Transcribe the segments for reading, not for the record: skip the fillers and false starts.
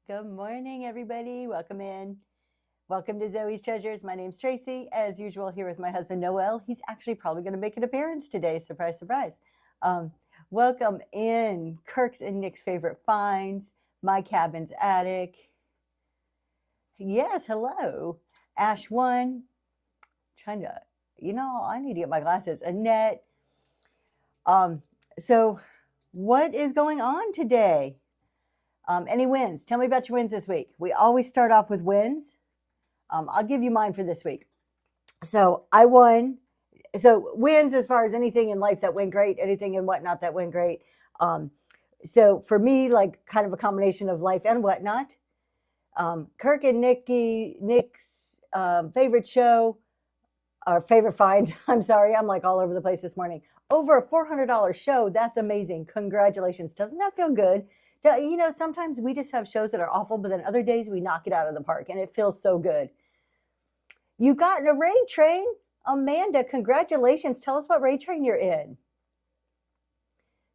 Good morning, everybody. Welcome in. Welcome to Zoe's Treasures. My name's Tracy. As usual, here with my husband, Noel. He's actually probably going to make an appearance today. Surprise, surprise. Um, Welcome in Kirk's and Nick's favorite finds, My Cabin's Attic. Yes, hello. Ash One. Trying to, I need to get my glasses. Annette. Um, so, what is going on today? Any wins? Tell me about your wins this week. We always start off with wins. I'll give you mine for this week. So I won. So wins as far as anything in life that went great, anything and whatnot that went great. So for me, like kind of a combination of life and whatnot. Kirk and Nick's favorite show, our favorite finds. I'm sorry, I'm like all over the place this morning. Over a $400 show. That's amazing. Congratulations. Doesn't that feel good? Sometimes we just have shows that are awful, but then other days we knock it out of the park and it feels so good. You got in a raid train? Amanda, congratulations. Tell us what raid train you're in.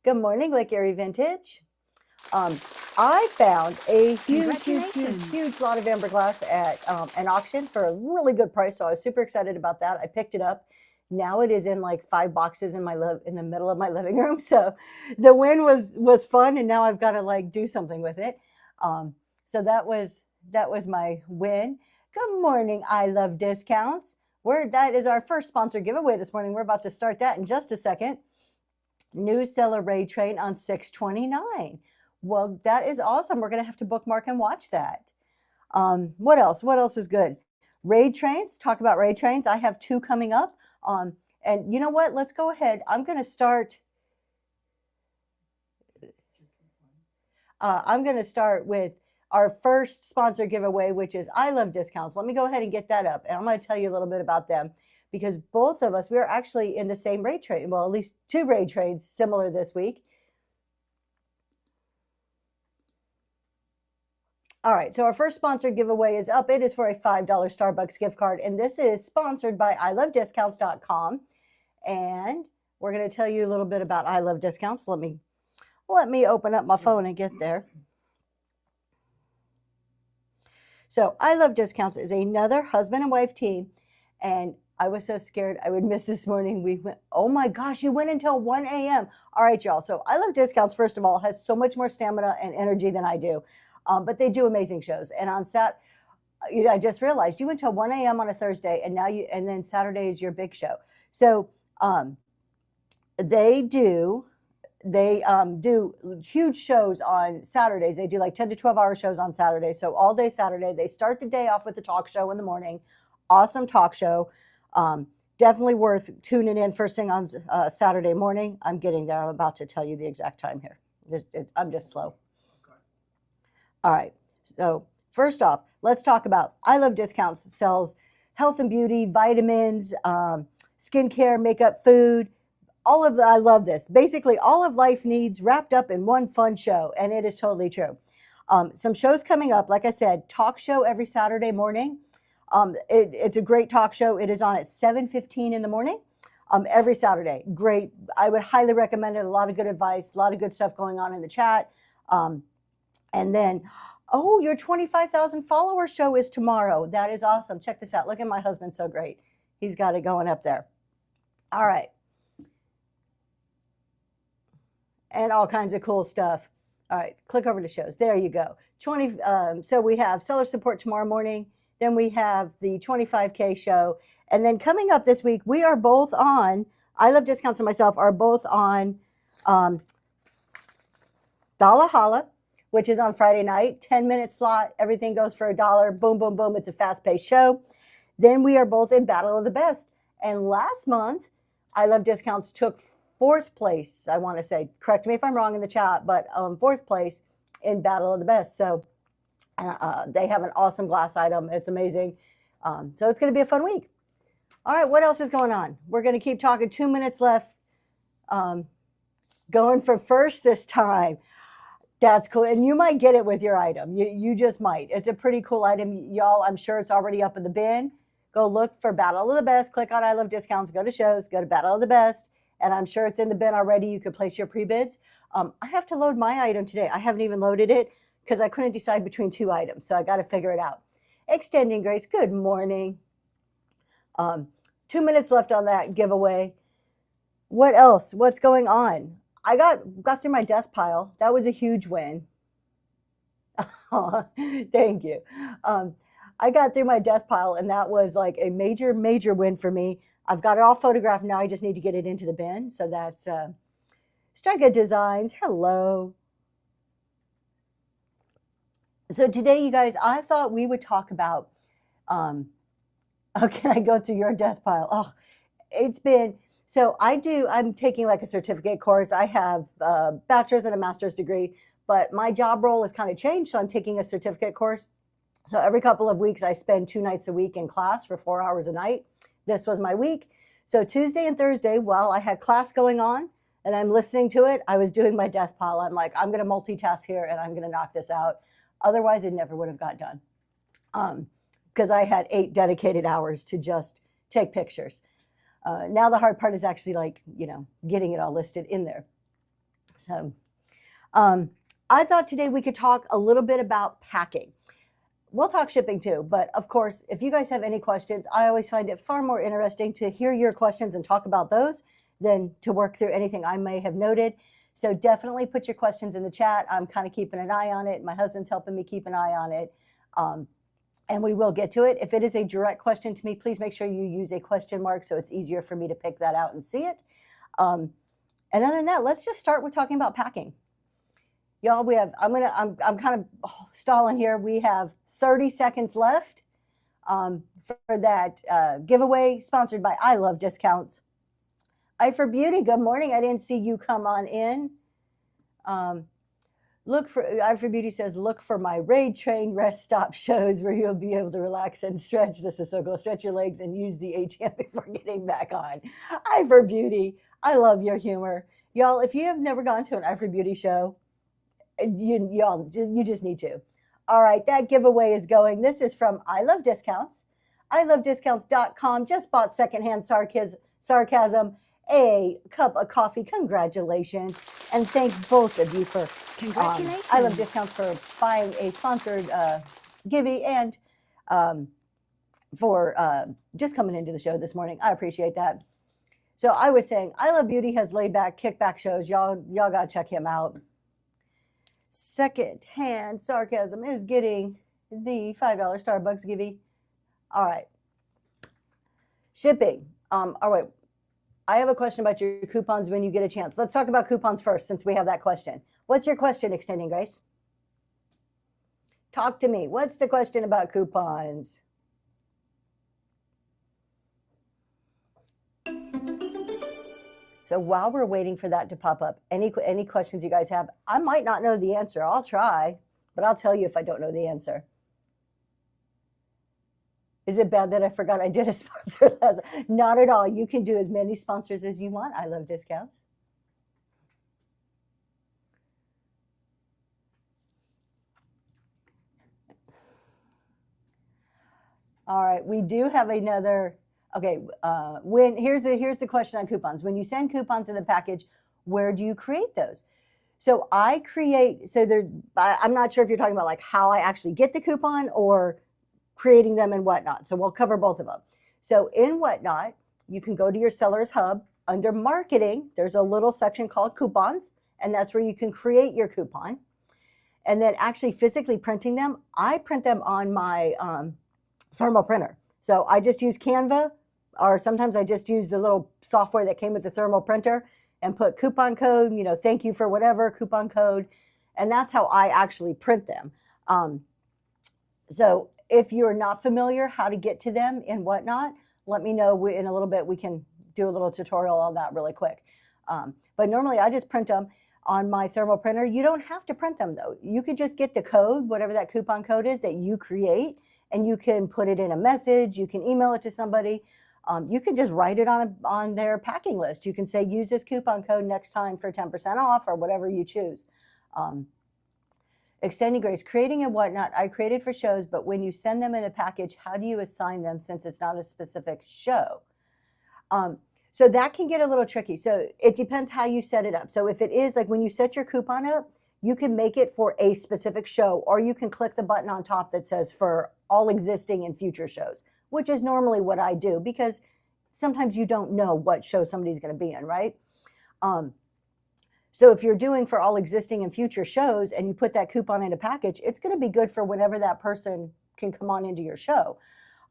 Good morning, Lake Erie Vintage. I found a huge lot of amber glass at an auction for a really good price, so I was super excited about that. I picked it up. Now it is in like 5 boxes in the middle of my living room. So the win was fun, and now I've got to like do something with it. So that was my win. Good morning, I love discounts. That is our first sponsor giveaway this morning. We're about to start that in just a second. New seller raid train on 6/29. Well, that is awesome. We're going to have to bookmark and watch that. What else? What else is good? Raid trains. Talk about raid trains. I have 2 coming up. And you know what? Let's go ahead. I'm going to start. I'm going to start with our first sponsor giveaway, which is I Love Discounts. Let me go ahead and get that up. And I'm going to tell you a little bit about them because both of us, we are actually in the same raid train. Well, at least 2 raid trains similar this week. All right, so our first sponsored giveaway is up. It is for a $5 Starbucks gift card, and this is sponsored by ilovediscounts.com. And we're going to tell you a little bit about I Love Discounts. Let me open up my phone and get there. So I Love Discounts is another husband and wife team, and I was so scared I would miss this morning. We went, oh my gosh, you went until 1 a.m. All right, y'all. So I Love Discounts, first of all, has so much more stamina and energy than I do. But they do amazing shows. And on I just realized you went till 1 a.m. on a Thursday, and then Saturday is your big show. So they do huge shows on Saturdays. They do like 10 to 12-hour shows on Saturdays. So all day Saturday, they start the day off with the talk show in the morning. Awesome talk show. Definitely worth tuning in first thing on Saturday morning. I'm getting there. I'm about to tell you the exact time here. I'm just slow. All right, so first off, let's talk about I Love Discounts sells health and beauty, vitamins, skincare, makeup, food, I love this. Basically, all of life needs wrapped up in one fun show, and it is totally true. Some shows coming up, like I said, talk show every Saturday morning. It's a great talk show. It is on at 7:15 in the morning every Saturday. Great. I would highly recommend it. A lot of good advice, a lot of good stuff going on in the chat. And then, your 25,000 follower show is tomorrow. That is awesome. Check this out. Look at my husband. So great. He's got it going up there. All right. And all kinds of cool stuff. All right. Click over to shows. There you go. So we have seller support tomorrow morning. Then we have the 25K show. And then coming up this week, we are both on, I Love Discounts and myself are both on Dala Holla, which is on Friday night, 10-minute slot. Everything goes for $1. Boom, boom, boom. It's a fast-paced show. Then we are both in Battle of the Best. And last month, I Love Discounts took 4th place, I want to say. Correct me if I'm wrong in the chat, but 4th place in Battle of the Best. So they have an awesome glass item. It's amazing. So it's going to be a fun week. All right, what else is going on? We're going to keep talking. 2 minutes left. Going for first this time. That's cool. And you might get it with your item. You just might. It's a pretty cool item. Y'all, I'm sure it's already up in the bin. Go look for Battle of the Best. Click on I Love Discounts. Go to shows. Go to Battle of the Best. And I'm sure it's in the bin already. You could place your pre-bids. I have to load my item today. I haven't even loaded it because I couldn't decide between two items. So I got to figure it out. Extending Grace, good morning. 2 minutes left on that giveaway. What else? What's going on? I got through my death pile. That was a huge win. Thank you. I got through my death pile, and that was like a major, major win for me. I've got it all photographed now. I just need to get it into the bin. So that's Strega Designs. Hello. So today, you guys, I thought we would talk about, oh, can I go through your death pile? Oh, it's been, so I'm taking like a certificate course. I have a bachelor's and a master's degree, but my job role has kind of changed. So I'm taking a certificate course. So every couple of weeks, I spend 2 nights a week in class for 4 hours a night. This was my week. So Tuesday and Thursday, while I had class going on and I'm listening to it, I was doing my death pile. I'm like, I'm going to multitask here and I'm going to knock this out. Otherwise, it never would have got done because I had 8 dedicated hours to just take pictures. Now the hard part is actually like, getting it all listed in there. So I thought today we could talk a little bit about packing. We'll talk shipping too, but of course, if you guys have any questions, I always find it far more interesting to hear your questions and talk about those than to work through anything I may have noted. So definitely put your questions in the chat. I'm kind of keeping an eye on it. My husband's helping me keep an eye on it. And we will get to it. If it is a direct question to me, please make sure you use a question mark so it's easier for me to pick that out and see it. And other than that, let's just start with talking about packing. Y'all, I'm kind of stalling here. We have 30 seconds left for that giveaway sponsored by I Love Discounts. I for Beauty, good morning. I didn't see you come on in. I for Beauty says, look for my Raid Train rest stop shows where you'll be able to relax and stretch. This is so cool. Stretch your legs and use the ATM before getting back on. I for Beauty, I love your humor. Y'all, if you have never gone to an I for Beauty show, you just need to. All right, that giveaway is going. This is from I Love Discounts. ilovediscounts.com. Just bought secondhand sarcasm, a cup of coffee. Congratulations. And thank both of you for Congratulations. I Love Discounts for buying a sponsored givey and for just coming into the show this morning. I appreciate that. So I was saying, I Love Beauty has laid back, kickback shows. Y'all got to check him out. Secondhand sarcasm is getting the $5 Starbucks givey. All right. Shipping. All right. I have a question about your coupons when you get a chance. Let's talk about coupons first since we have that question. What's your question, Extending Grace? Talk to me. What's the question about coupons? So while we're waiting for that to pop up, any questions you guys have? I might not know the answer. I'll try, but I'll tell you if I don't know the answer. Is it bad that I forgot I did a sponsor last? Not at all. You can do as many sponsors as you want. I Love Discounts. All right, we do have another. Okay, here's the question on coupons. When you send coupons in the package, where do you create those? So I'm not sure if you're talking about like how I actually get the coupon or creating them in Whatnot. So we'll cover both of them. So in Whatnot, you can go to your Seller's Hub. Under Marketing, there's a little section called Coupons, and that's where you can create your coupon. And then actually physically printing them, I print them on my thermal printer. So I just use Canva, or sometimes I just use the little software that came with the thermal printer and put coupon code, thank you for whatever, coupon code. And that's how I actually print them. So if you're not familiar how to get to them in Whatnot, let me know. In a little bit, we can do a little tutorial on that really quick. But normally I just print them on my thermal printer. You don't have to print them though. You could just get the code, whatever that coupon code is that you create, and you can put it in a message. You can email it to somebody. You can just write it on their packing list. You can say, use this coupon code next time for 10% off or whatever you choose. Extending Grace, creating and Whatnot, I created for shows, but when you send them in a package, how do you assign them since it's not a specific show? So that can get a little tricky. So it depends how you set it up. So if it is like when you set your coupon up, you can make it for a specific show, or you can click the button on top that says for all existing and future shows, which is normally what I do because sometimes you don't know what show somebody's going to be in, right? So if you're doing for all existing and future shows and you put that coupon in a package, it's going to be good for whenever that person can come on into your show.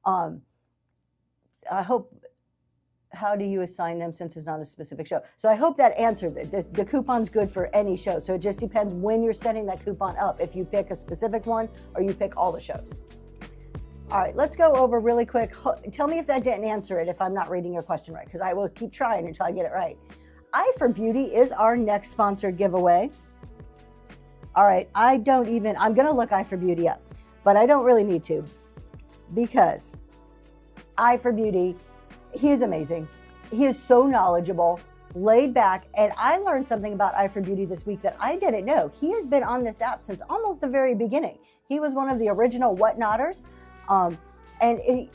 I hope, how do you assign them since it's not a specific show? So I hope that answers it. The coupon's good for any show. So it just depends when you're setting that coupon up, if you pick a specific one or you pick all the shows. All right, let's go over really quick. Tell me if that didn't answer it, if I'm not reading your question right, because I will keep trying until I get it right. Eye for Beauty is our next sponsored giveaway. All right, I'm going to look Eye for Beauty up, but I don't really need to because Eye for Beauty, he is amazing. He is so knowledgeable, laid back, and I learned something about Eye for Beauty this week that I didn't know. He has been on this app since almost the very beginning. He was one of the original Whatnotters. You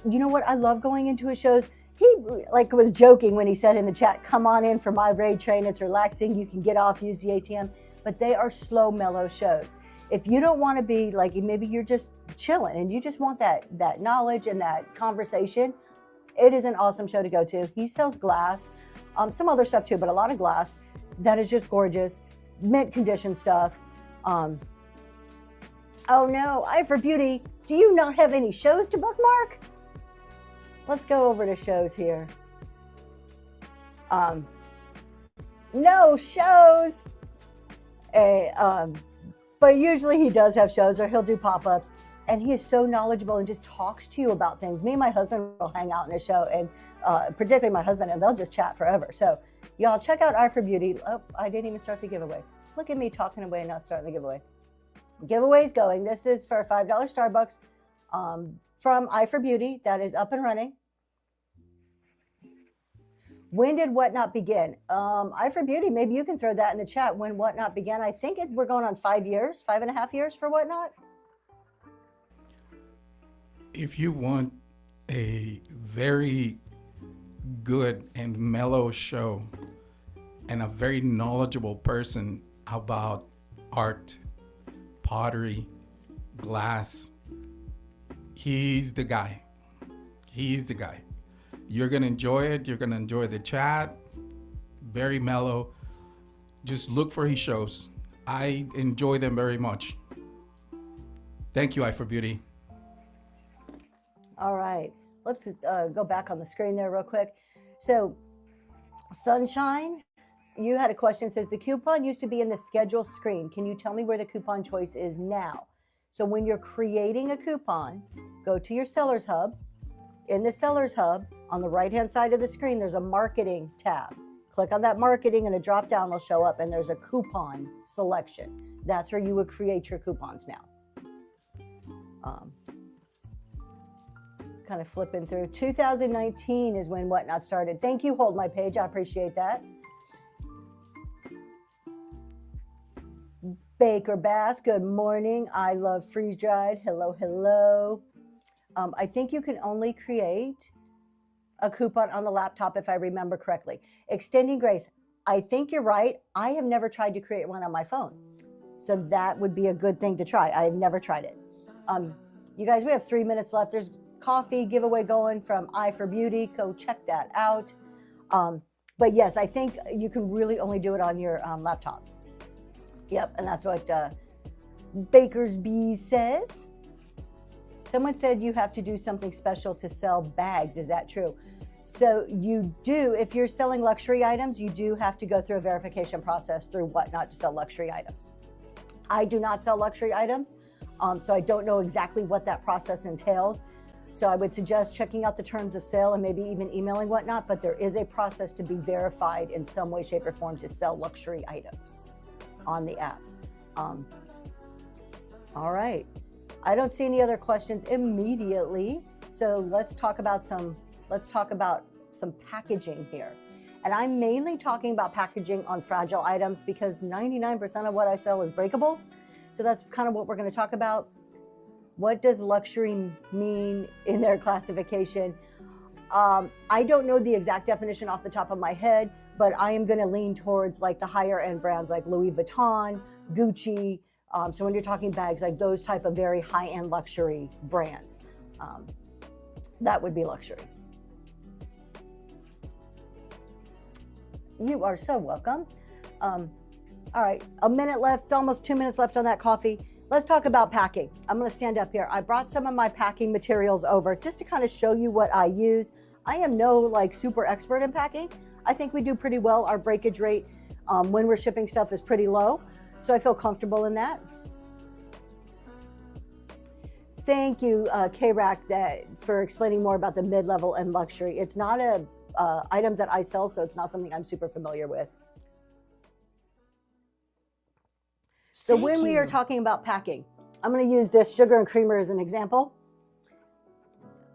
know what? I love going into his shows. He was joking when he said in the chat, come on in for my raid train. It's relaxing. You can get off, use the ATM, but they are slow, mellow shows. If you don't want to be like, maybe you're just chilling and you just want that knowledge and that conversation, it is an awesome show to go to. He sells glass, some other stuff too, but a lot of glass that is just gorgeous, mint condition stuff. Oh no, Eye for Beauty, do you not have any shows to bookmark? Let's go over to shows here. No shows. But usually he does have shows or he'll do pop-ups, and he is so knowledgeable and just talks to you about things. Me and my husband will hang out in a show, and particularly my husband, and they'll just chat forever. So y'all check out Eye for Beauty. Oh, I didn't even start the giveaway. Look at me talking away and not starting the giveaway. Giveaway's going. This is for a $5 Starbucks from Eye for Beauty. That is up and running. When did Whatnot begin? Eye for Beauty, maybe you can throw that in the chat. When Whatnot began, I think we're going on 5 years, 5.5 years for Whatnot. If you want a very good and mellow show and a very knowledgeable person about art, pottery, glass, he's the guy. He's the guy. You're going to enjoy it. You're going to enjoy the chat. Very mellow. Just look for his shows. I enjoy them very much. Thank you, Eye for Beauty. All right. Let's go back on the screen there real quick. So, Sunshine, you had a question. It says, the coupon used to be in the schedule screen. Can you tell me where the coupon choice is now? So when you're creating a coupon, go to your Sellers Hub. In the Sellers Hub, on the right-hand side of the screen, there's a marketing tab. Click on that marketing and a drop-down will show up, and there's a coupon selection. That's where you would create your coupons now. Kind of flipping through. 2019 is when Whatnot started. Thank you, Hold My Page. I appreciate that. Baker Bass, good morning. I love freeze dried. Hello, hello. I think you can only create a coupon on the laptop if I remember correctly. Extending Grace, I think you're right. I have never tried to create one on my phone. So that would be a good thing to try. I have never tried it. You guys, we have 3 minutes left. There's coffee giveaway going from Eye for Beauty. Go check that out. But yes, I think you can really only do it on your laptop. Yep, and that's what Baker's Bees says. Someone said you have to do something special to sell bags. Is that true? So you do, if you're selling luxury items, you do have to go through a verification process through Whatnot to sell luxury items. I do not sell luxury items, so I don't know exactly what that process entails. So I would suggest checking out the terms of sale and maybe even emailing Whatnot, but there is a process to be verified in some way, shape, or form to sell luxury items on the app. All right. I don't see any other questions immediately. So let's talk about some packaging here. And I'm mainly talking about packaging on fragile items because 99% of what I sell is breakables. So that's kind of what we're going to talk about. What does luxury mean in their classification? I don't know the exact definition off the top of my head, but I am going to lean towards like the higher end brands like Louis Vuitton, Gucci. So when you're talking bags, like those type of very high end luxury brands, that would be luxury. You are so welcome. All right, a minute left, almost 2 minutes left on that coffee. Let's talk about packing. I'm going to stand up here. I brought some of my packing materials over just to kind of show you what I use. I am no like super expert in packing. I think we do pretty well. Our breakage rate when we're shipping stuff is pretty low, so I feel comfortable in that. Thank you, K-Rack, for explaining more about the mid-level and luxury. It's not items that I sell, so it's not something I'm super familiar with. So when we are talking about packing, I'm going to use this sugar and creamer as an example.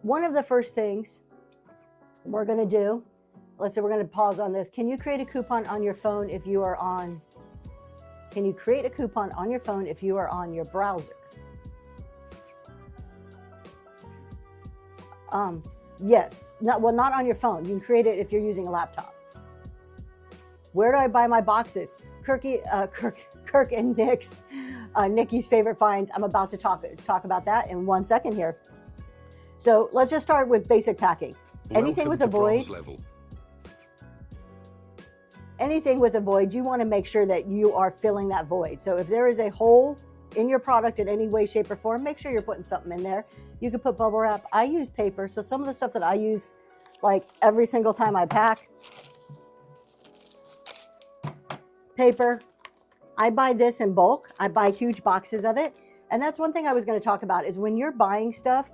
One of the first things we're going to do, let's say we're going to pause on this. Can you create a coupon on your phone if you are on, can you create a coupon on your phone if you are on your browser? Yes, not on your phone. You can create it if you're using a laptop. Where do I buy my boxes? Kirk and Nick's, Nikki's favorite finds. I'm about to talk about that in 1 second here. So let's just start with basic packing. Anything with a void. Anything with a void, you want to make sure that you are filling that void. So if there is a hole in your product in any way, shape, or form, make sure you're putting something in there. You could put bubble wrap. I use paper. So some of the stuff that I use like every single time I pack, paper. I buy this in bulk. I buy huge boxes of it. And that's one thing I was going to talk about is when you're buying stuff,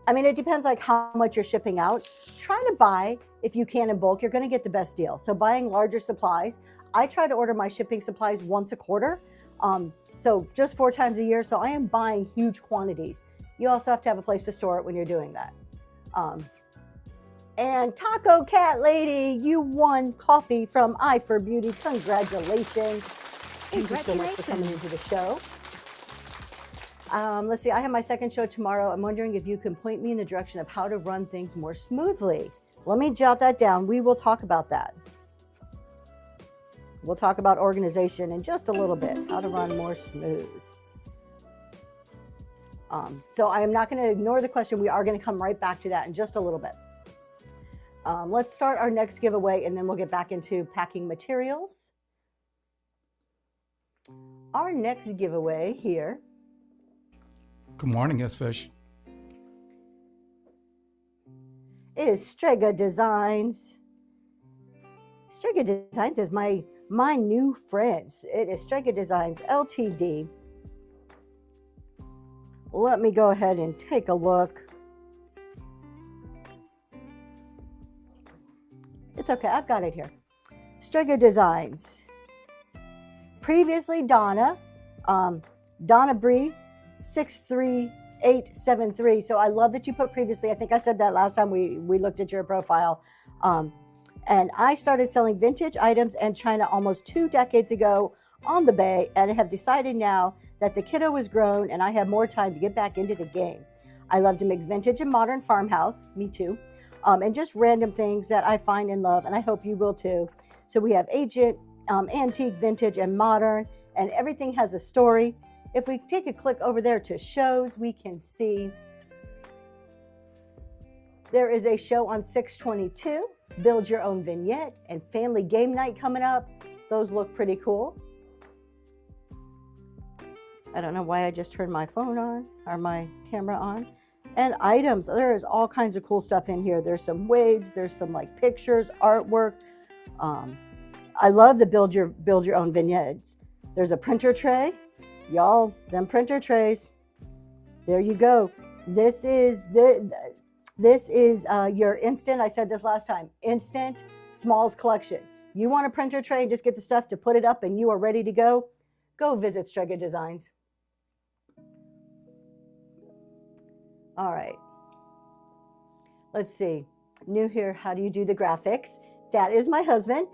I mean, it depends like how much you're shipping out. Try to buy, if you can in bulk, you're going to get the best deal. So buying larger supplies, I try to order my shipping supplies once a quarter. So just 4 times a year. So I am buying huge quantities. You also have to have a place to store it when you're doing that. And Taco Cat Lady, you won coffee from Eye for Beauty. Congratulations. Thank you so much for coming into the show. Let's see, I have my second show tomorrow. I'm wondering if you can point me in the direction of how to run things more smoothly. Let me jot that down. We will talk about that. We'll talk about organization in just a little bit, how to run more smooth. So I am not going to ignore the question. We are going to come right back to that in just a little bit. Let's start our next giveaway, and then we'll get back into packing materials. Our next giveaway here. Good morning, S-Fish. Is Strega Designs. Strega Designs is my new friends. It is Strega Designs Ltd. Let me go ahead and take a look. It's okay, I've got it here. Strega Designs. Previously Donna Bree 63873. So I love that you put previously. I think I said that last time we looked at your profile. And I started selling vintage items and China almost 2 decades ago on the Bay, and have decided now that the kiddo is grown and I have more time to get back into the game. I love to mix vintage and modern farmhouse, me too, and just random things that I find and love, and I hope you will too. So we have ancient, antique, vintage, and modern, and everything has a story. If we take a click over there to shows, we can see there is a show on 6/22, Build Your Own Vignette, and Family Game Night coming up. Those look pretty cool. I don't know why I just turned my phone on or my camera on. And items, there is all kinds of cool stuff in here. There's some wades, there's some like pictures, artwork. I love the build your own vignettes. There's a printer tray. Y'all, them printer trays. There you go. This is your instant, I said this last time, instant smalls collection. You want a printer tray and just get the stuff to put it up and you are ready to go? Go visit Strega Designs. All right. Let's see. New here, how do you do the graphics? That is my husband.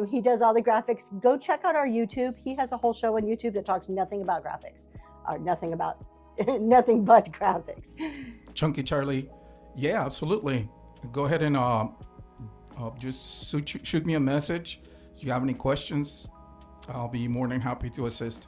He does all the graphics. Go check out our YouTube. He has a whole show on YouTube that talks nothing about graphics, or nothing but graphics. Chunky Charlie, yeah, absolutely. Go ahead and just shoot me a message. If you have any questions, I'll be more than happy to assist.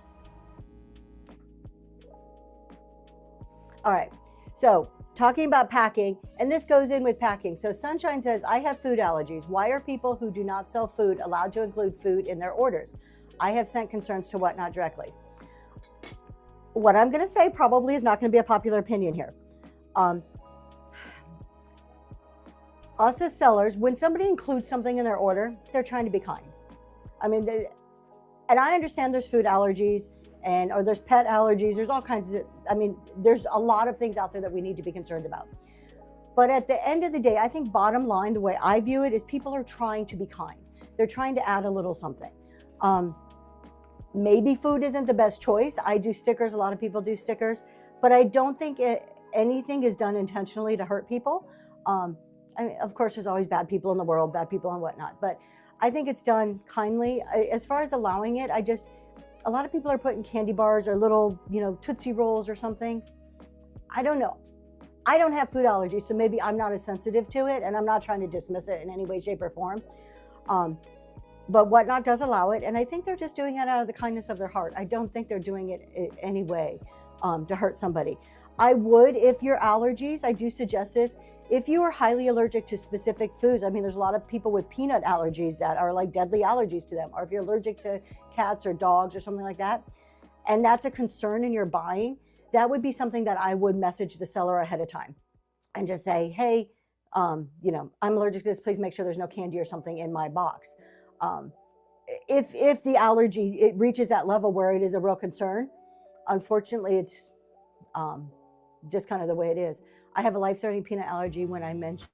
All right. So talking about packing, and this goes in with packing. So Sunshine says, I have food allergies. Why are people who do not sell food allowed to include food in their orders? I have sent concerns to Whatnot directly. What I'm going to say probably is not going to be a popular opinion here. Us as sellers, when somebody includes something in their order, they're trying to be kind. I mean, and I understand there's food allergies or there's pet allergies. There's all kinds of, there's a lot of things out there that we need to be concerned about. But at the end of the day, I think bottom line, the way I view it is people are trying to be kind. They're trying to add a little something. Maybe food isn't the best choice. I do stickers. A lot of people do stickers, but I don't think anything is done intentionally to hurt people. Of course, there's always bad people in the world, bad people and whatnot, but I think it's done kindly. As far as allowing it, a lot of people are putting candy bars or little, Tootsie Rolls or something. I don't know. I don't have food allergies, so maybe I'm not as sensitive to it, and I'm not trying to dismiss it in any way, shape, or form. But Whatnot does allow it, and I think they're just doing it out of the kindness of their heart. I don't think they're doing it in any way to hurt somebody. I would, if your allergies, I do suggest this, if you are highly allergic to specific foods, there's a lot of people with peanut allergies that are like deadly allergies to them, or if you're allergic to cats or dogs or something like that, and that's a concern in your buying, that would be something that I would message the seller ahead of time and just say, hey, I'm allergic to this, please make sure there's no candy or something in my box. If the allergy, it reaches that level where it is a real concern, unfortunately, it's just kind of the way it is. I have a life-threatening peanut allergy. When I mention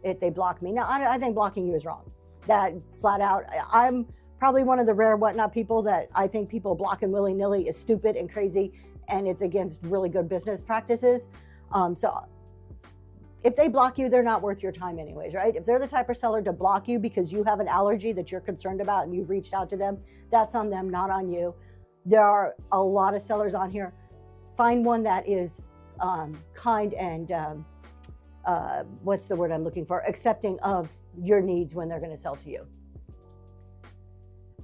it, they block me. Now, I think blocking you is wrong. That flat out, I'm probably one of the rare Whatnot people that I think people blocking willy-nilly is stupid and crazy, and it's against really good business practices. So if they block you, they're not worth your time anyways, right? If they're the type of seller to block you because you have an allergy that you're concerned about and you've reached out to them, that's on them, not on you. There are a lot of sellers on here. Find one that is kind and what's the word I'm looking for? Accepting of your needs when they're going to sell to you.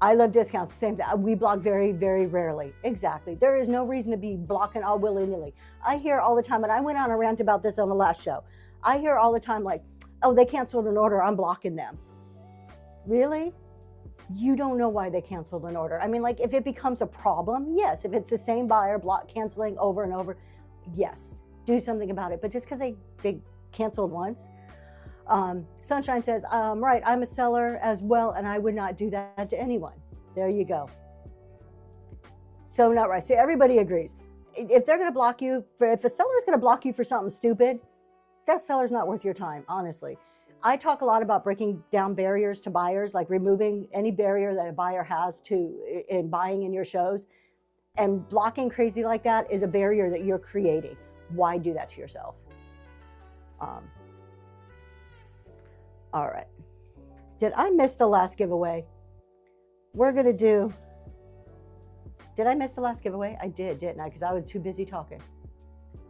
I love discounts. Same thing. We block very, very rarely. Exactly. There is no reason to be blocking all willy-nilly. I hear all the time, and I went on a rant about this on the last show. I hear all the time like, oh, they canceled an order, I'm blocking them. Really? You don't know why they canceled an order. If it becomes a problem, yes. If it's the same buyer canceling over and over, yes, do something about it. But just because they canceled once. Sunshine says, right, I'm a seller as well, and I would not do that to anyone. There you go. So not right. See, everybody agrees. If they're going to block you, if a seller is going to block you for something stupid, that seller's not worth your time, honestly. I talk a lot about breaking down barriers to buyers, like removing any barrier that a buyer has in buying in your shows. And blocking crazy like that is a barrier that you're creating. Why do that to yourself? All right. Did I miss the last giveaway? Did I miss the last giveaway? I did, didn't I? Because I was too busy talking.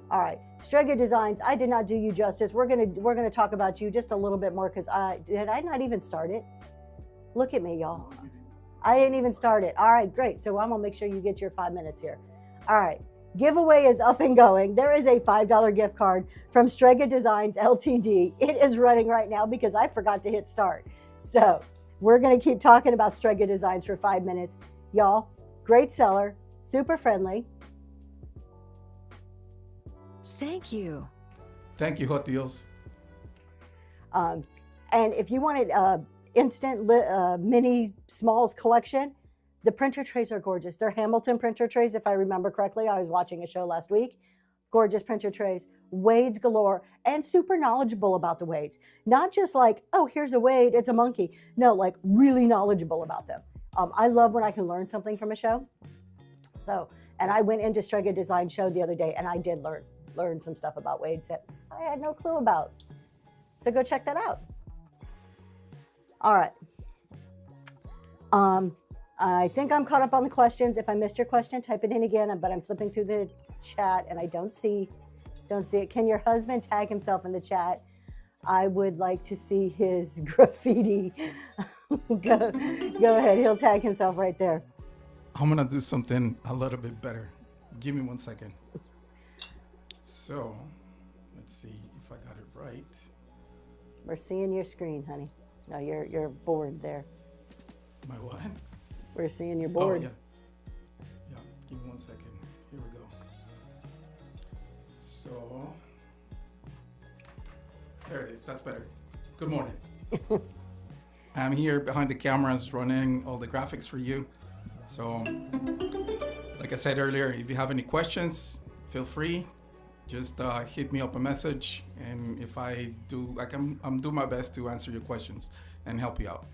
All right. Strega Designs, I did not do you justice. We're gonna talk about you just a little bit more because did I not even start it? Look at me, y'all. I didn't even start it. All right, great. So I'm gonna make sure you get your 5 minutes here. All right. Giveaway is up and going. There is a $5 gift card from Strega Designs Ltd. It is running right now because I forgot to hit start. So we're going to keep talking about Strega Designs for 5 minutes. Y'all, great seller, super friendly. Thank you. Thank you, Hot Deals. And if you wanted instant mini smalls collection, the printer trays are gorgeous. They're Hamilton printer trays, if I remember correctly. I was watching a show last week. Gorgeous printer trays, Wades galore, and super knowledgeable about the Wades. Not just like, oh, here's a Wade, it's a monkey. No, like really knowledgeable about them. I love when I can learn something from a show. So, and I went into Strega Design show the other day, and I did learn some stuff about Wades that I had no clue about. So go check that out. All right. I think I'm caught up on the questions. If I missed your question, type it in again, but I'm flipping through the chat and I don't see it. Can your husband tag himself in the chat? I would like to see his graffiti. Go ahead. He'll tag himself right there. I'm gonna do something a little bit better. Give me 1 second. So, let's see if I got it right. We're seeing your screen, honey. No, you're bored there. My what? We're seeing your Oh, board. yeah. Yeah, give me 1 second. Here we go. So, there it is. That's better. Good morning. I'm here behind the cameras running all the graphics for you. So, like I said earlier, if you have any questions, feel free. Just hit me up a message, and if I do, I'm doing my best to answer your questions and help you out.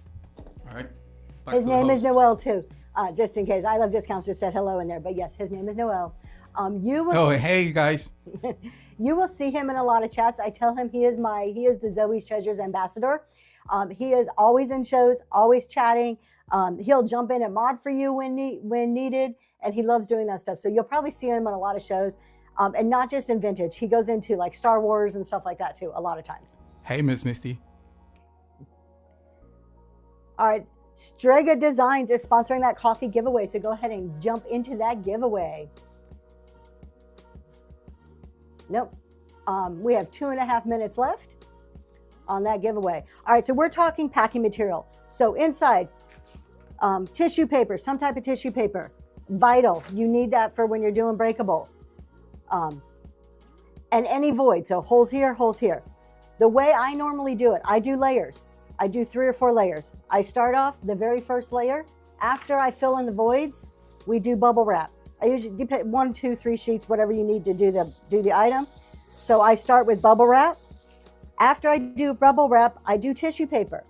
All right. Back His to the name is host. Noel too. Just in case, I Love Discounts just said hello in there, but yes, his name is Noel. You will Oh, hey, you guys. you will see him in a lot of chats. I tell him he is the Zoe's Treasures ambassador. He is always in shows, always chatting. He'll jump in and mod for you when needed, and he loves doing that stuff. So you'll probably see him on a lot of shows, and not just in vintage. He goes into like Star Wars and stuff like that too, a lot of times. Hey, Miss Misty. All right, Strega Designs is sponsoring that coffee giveaway, so go ahead and jump into that giveaway. Nope. We have 2.5 minutes left on that giveaway. All right, so we're talking packing material. So inside, tissue paper, some type of tissue paper, vital. You need that for when you're doing breakables. And any void, so holes here, holes here. The way I normally do it, I do layers. I do 3 or 4 layers. I start off the very first layer. After I fill in the voids, we do bubble wrap. I usually put 1, 2, 3 sheets, whatever you need to do the item. So I start with bubble wrap. After I do bubble wrap, I do tissue paper.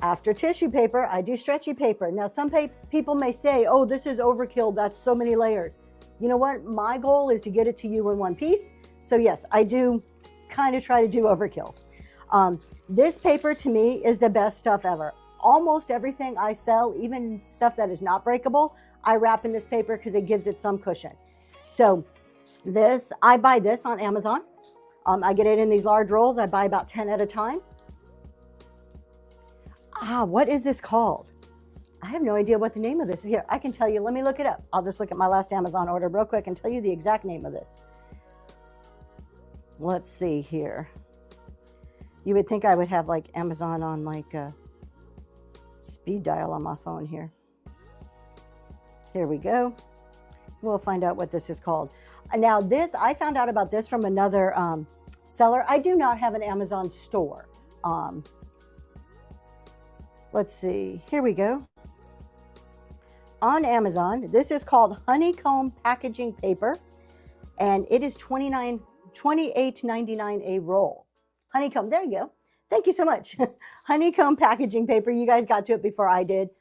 After tissue paper, I do stretchy paper. Now, some people may say, oh, this is overkill. That's so many layers. You know what? My goal is to get it to you in one piece. So yes, I do kind of try to do overkill. This paper to me is the best stuff ever. Almost everything I sell, even stuff that is not breakable, I wrap in this paper because it gives it some cushion. So I buy this on Amazon. I get it in these large rolls. I buy about 10 at a time. What is this called? I have no idea what the name of this is. Here, I can tell you. Let me look it up. I'll just look at my last Amazon order real quick and tell you the exact name of this. Let's see here. You would think I would have like Amazon on like a speed dial on my phone here. Here we go. We'll find out what this is called. Now this, I found out about this from another seller. I do not have an Amazon store. Let's see, here we go. On Amazon, this is called Honeycomb Packaging Paper, and it is $28.99 a roll. Honeycomb, there you go. Thank you so much. Honeycomb Packaging Paper, you guys got to it before I did.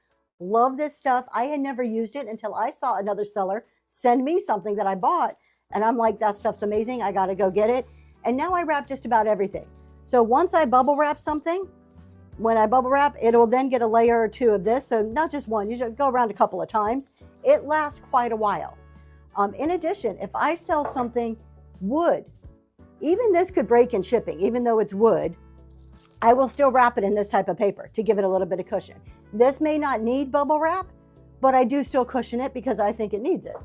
Love this stuff. I had never used it until I saw another seller send me something that I bought, and I'm like, that stuff's amazing. I got to go get it. And now I wrap just about everything. So once I bubble wrap something, when I bubble wrap, it will then get a layer or 2 of this. So not just one, you just go around a couple of times. It lasts quite a while. In addition, if I sell something wood, even this could break in shipping, even though it's wood, I will still wrap it in this type of paper to give it a little bit of cushion. This may not need bubble wrap, but I do still cushion it because I think it needs it.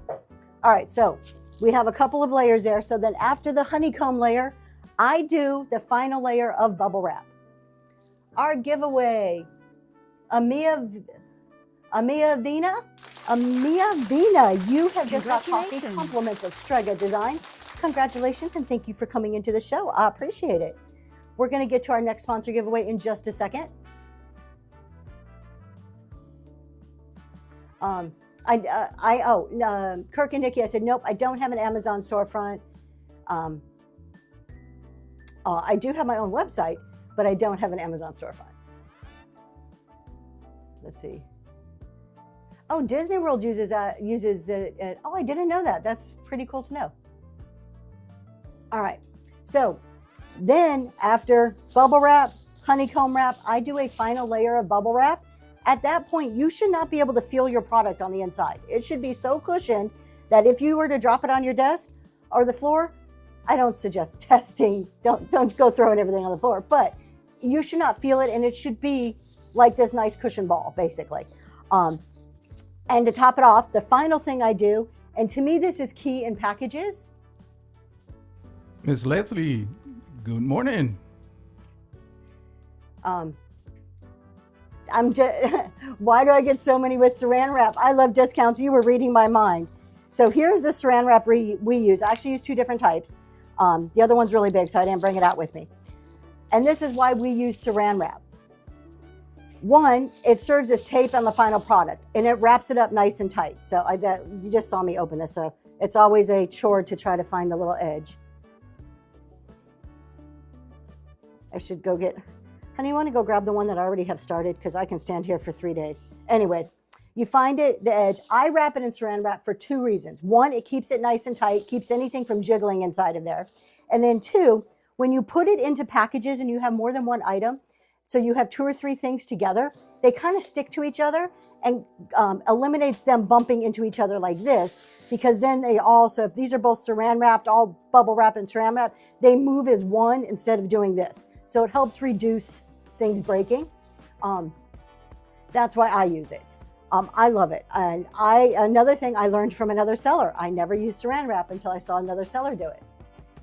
All right, so we have a couple of layers there. So then after the honeycomb layer, I do the final layer of bubble wrap. Our giveaway, Amia Vina, you have just got coffee. Congratulations. Compliments of Strega Design. Congratulations and thank you for coming into the show. I appreciate it. We're going to get to our next sponsor giveaway in just a second. Kirk and Nikki, I said, nope, I don't have an Amazon storefront. I do have my own website, but I don't have an Amazon storefront. Let's see. Oh, Disney World uses the, oh, I didn't know that. That's pretty cool to know. All right. So then after bubble wrap, honeycomb wrap, I do a final layer of bubble wrap. At that point, you should not be able to feel your product on the inside. It should be so cushioned that if you were to drop it on your desk or the floor, I don't suggest testing. Don't go throwing everything on the floor, but you should not feel it, and it should be like this nice cushion ball, basically. And to top it off, the final thing I do, and to me this is key in packages. Miss Leslie, good morning. I'm just, why do I get so many with saran wrap? I love discounts. You were reading my mind. So here's the saran wrap we use. I actually use two different types. The other one's really big, so I didn't bring it out with me. And this is why we use saran wrap. One, it serves as tape on the final product, and it wraps it up nice and tight. So you just saw me open this, so it's always a chore to try to find the little edge. I should go get, honey, you want to go grab the one that I already have started? Because I can stand here for 3 days. Anyways, you find it, the edge. I wrap it in saran wrap for two reasons. One, it keeps it nice and tight, keeps anything from jiggling inside of there. And then two, when you put it into packages and you have more than one item, so you have 2 or 3 things together, they kind of stick to each other and eliminates them bumping into each other like this, because then they also, if these are both saran wrapped, all bubble wrap and saran wrap, they move as one instead of doing this. So it helps reduce things breaking. That's why I use it. I love it. And another thing I learned from another seller, I never used saran wrap until I saw another seller do it.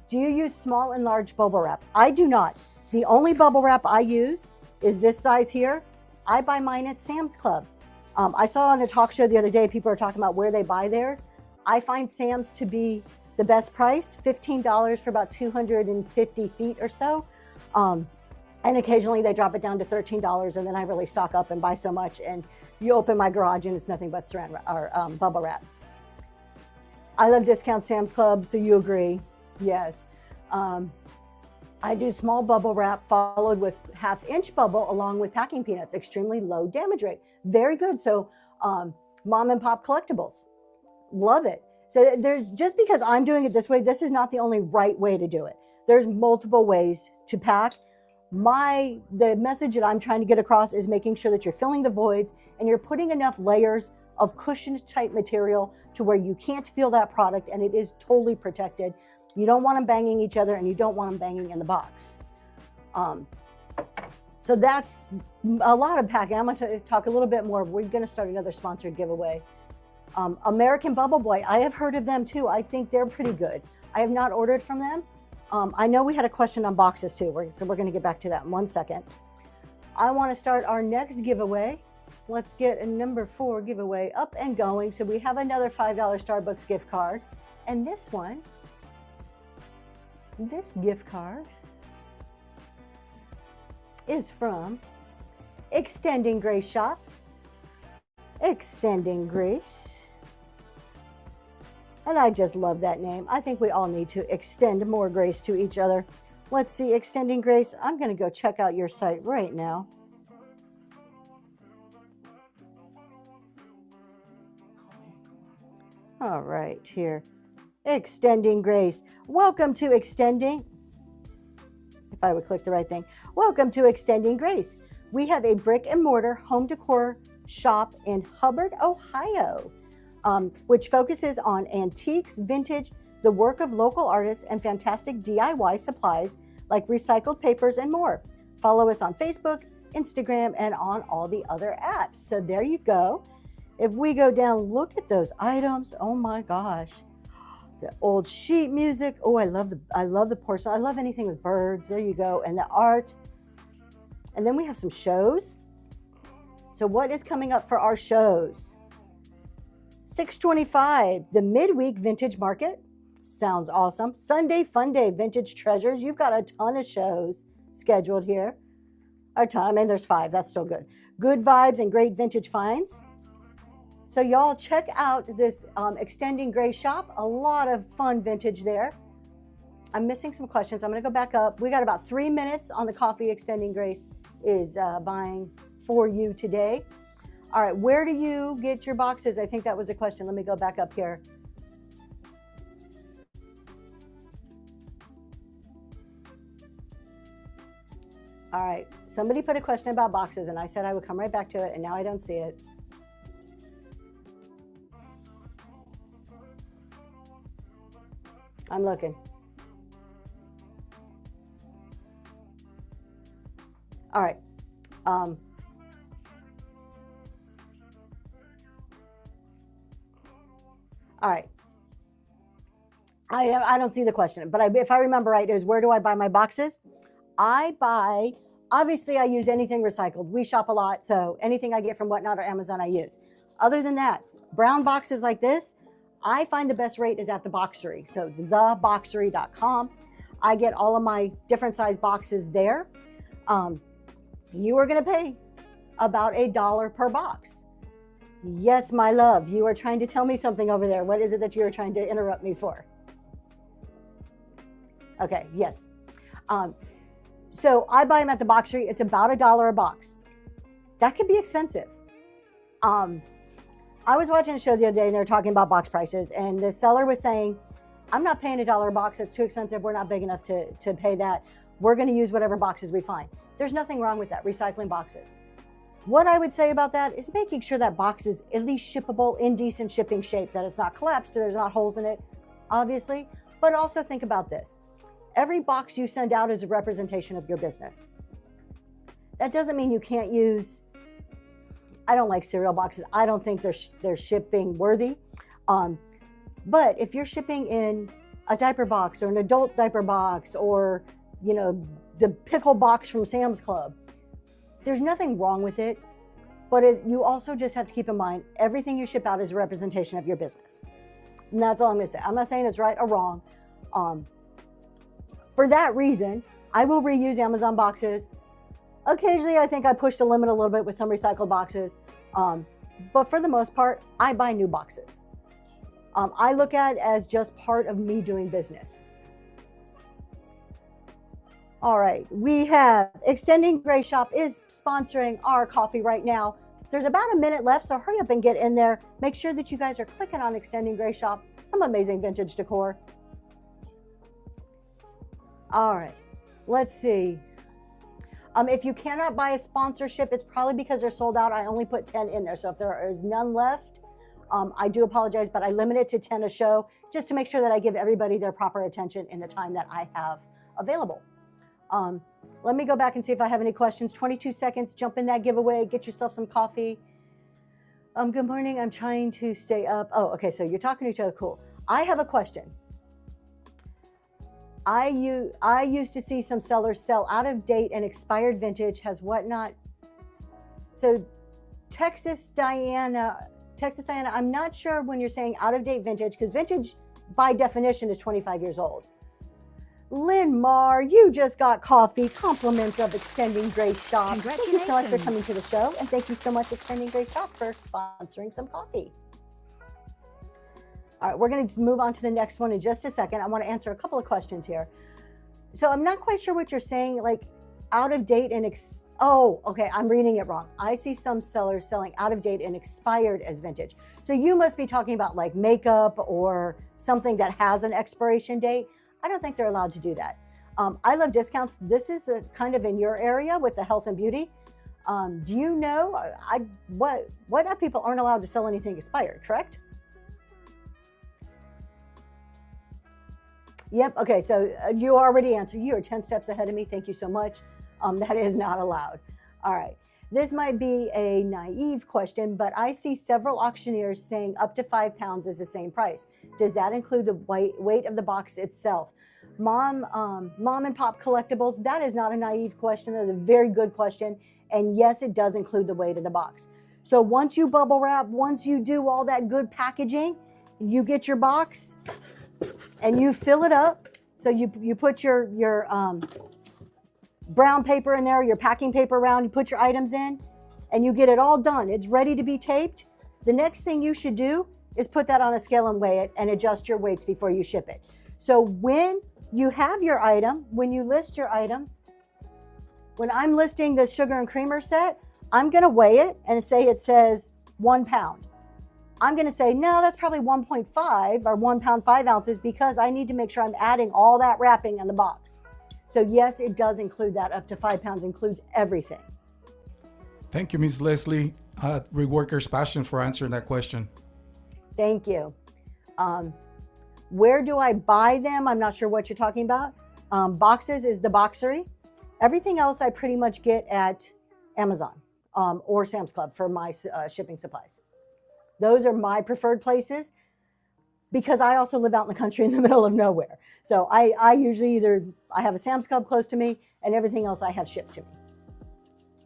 Do you use small and large bubble wrap? I do not. The only bubble wrap I use is this size here. I buy mine at Sam's Club. I saw on a talk show the other day, people are talking about where they buy theirs. I find Sam's to be the best price, $15 for about 250 feet or so. And occasionally they drop it down to $13, and then I really stock up and buy so much, and you open my garage and it's nothing but saran wrap, or bubble wrap. I love discount Sam's Club, so you agree. Yes. I do small bubble wrap followed with 1/2-inch bubble along with packing peanuts. Extremely low damage rate. Very good. So mom and pop collectibles. Love it. So there's, just because I'm doing it this way, this is not the only right way to do it. There's multiple ways to pack. The message that I'm trying to get across is making sure that you're filling the voids and you're putting enough layers of cushioned type material to where you can't feel that product and it is totally protected. You don't want them banging each other and you don't want them banging in the box. So that's a lot of packing. I'm going to talk a little bit more. We're going to start another sponsored giveaway. American Bubble Boy, I have heard of them too. I think they're pretty good. I have not ordered from them. I know we had a question on boxes too, so we're going to get back to that in 1 second. I want to start our next giveaway. Let's get a number 4 giveaway up and going. So we have another $5 Starbucks gift card. And this gift card is from Extending Grace Shop. Extending Grace. And I just love that name. I think we all need to extend more grace to each other. Let's see, Extending Grace. I'm going to go check out your site right now. All right, here. Extending Grace. Welcome to Extending. If I would click the right thing. Welcome to Extending Grace. We have a brick and mortar home decor shop in Hubbard, Ohio, which focuses on antiques, vintage, the work of local artists, and fantastic DIY supplies like recycled papers and more. Follow us on Facebook, Instagram, and on all the other apps. So there you go. If we go down, look at those items. Oh my gosh. The old sheet music. Oh, I love the porcelain. I love anything with birds. There you go. And the art. And then we have some shows. So what is coming up for our shows? 625, the midweek vintage market. Sounds awesome. Sunday Fun Day Vintage Treasures. You've got a ton of shows scheduled here. A ton. I mean, there's 5. That's still good. Good vibes and great vintage finds. So y'all check out this Extending Grace shop. A lot of fun vintage there. I'm missing some questions. I'm going to go back up. We got about 3 minutes on the coffee Extending Grace is buying for you today. All right, where do you get your boxes? I think that was a question. Let me go back up here. All right, somebody put a question about boxes and I said I would come right back to it and now I don't see it. I'm looking. All right. All right. I don't see the question, but if I remember right, is where do I buy my boxes? Obviously, I use anything recycled. We shop a lot, so anything I get from Whatnot or Amazon, I use. Other than that, brown boxes like this, I find the best rate is at the Boxery. So theboxery.com. I get all of my different size boxes there. You are going to pay about $1 per box. Yes, my love, you are trying to tell me something over there. What is it that you are trying to interrupt me for? Okay, yes. So I buy them at the Boxery. It's about $1 a box. That could be expensive. I was watching a show the other day and they were talking about box prices, and the seller was saying, I'm not paying $1 a box. It's too expensive. We're not big enough to pay that. We're going to use whatever boxes we find. There's nothing wrong with that, recycling boxes. What I would say about that is making sure that box is at least shippable in decent shipping shape, that it's not collapsed, there's not holes in it, obviously. But also think about this. Every box you send out is a representation of your business. That doesn't mean you can't use, I don't like cereal boxes. I don't think they're shipping worthy. But if you're shipping in a diaper box or an adult diaper box or, you know, the pickle box from Sam's Club, there's nothing wrong with it. But you also just have to keep in mind, everything you ship out is a representation of your business. And that's all I'm going to say. I'm not saying it's right or wrong. For that reason, I will reuse Amazon boxes. Occasionally, I think I pushed the limit a little bit with some recycled boxes. But for the most part, I buy new boxes. I look at it as just part of me doing business. All right, we have Extending Gray Shop is sponsoring our coffee right now. There's about a minute left, so hurry up and get in there. Make sure that you guys are clicking on Extending Gray Shop. Some amazing vintage decor. All right, let's see. If you cannot buy a sponsorship, it's probably because they're sold out. I only put 10 in there, so if there is none left, I do apologize, but I limit it to 10 a show just to make sure that I give everybody their proper attention in the time that I have available. Let me go back and see if I have any questions. 22 seconds, jump in that giveaway, get yourself some coffee. Good morning, I'm trying to stay up. Oh, okay, so you're talking to each other, cool. I have a question. I used to see some sellers sell out of date and expired vintage, has Whatnot. So Texas Diana, I'm not sure when you're saying out of date vintage, because vintage by definition is 25 years old. Lynn Marr, you just got coffee. Compliments of Extending Gray Shop. Thank you so much for coming to the show, and thank you so much, Extending Gray Shop, for sponsoring some coffee. All right, we're going to move on to the next one in just a second. I want to answer a couple of questions here. So I'm not quite sure what you're saying, like out of date and oh, okay, I'm reading it wrong. I see some sellers selling out of date and expired as vintage. So you must be talking about like makeup or something that has an expiration date. I don't think they're allowed to do that. I Love Discounts. This is kind of in your area with the health and beauty. Do you know what people aren't allowed to sell anything expired, correct? Yep. Okay. So you already answered. You are 10 steps ahead of me. Thank you so much. That is not allowed. All right. This might be a naive question, but I see several auctioneers saying up to 5 pounds is the same price. Does that include the weight of the box itself? Mom and pop collectibles, that is not a naive question. That is a very good question. And yes, it does include the weight of the box. So once you bubble wrap, once you do all that good packaging, you get your box and you fill it up. So you put your brown paper in there, your packing paper around, you put your items in, and you get it all done. It's ready to be taped. The next thing you should do is put that on a scale and weigh it and adjust your weights before you ship it. So when you have your item, when you list your item, when I'm listing the sugar and creamer set, I'm going to weigh it and say it says 1 pound. I'm going to say, no, that's probably 1.5 or 1 pound, 5 ounces, because I need to make sure I'm adding all that wrapping in the box. So yes, it does include that. Up to 5 pounds includes everything. Thank you, Ms. Leslie, Reworkers Passion, for answering that question. Thank you. Where do I buy them? I'm not sure what you're talking about. Boxes is the Boxery. Everything else I pretty much get at Amazon or Sam's Club for my shipping supplies. Those are my preferred places because I also live out in the country in the middle of nowhere. So I usually I have a Sam's Club close to me and everything else I have shipped to me.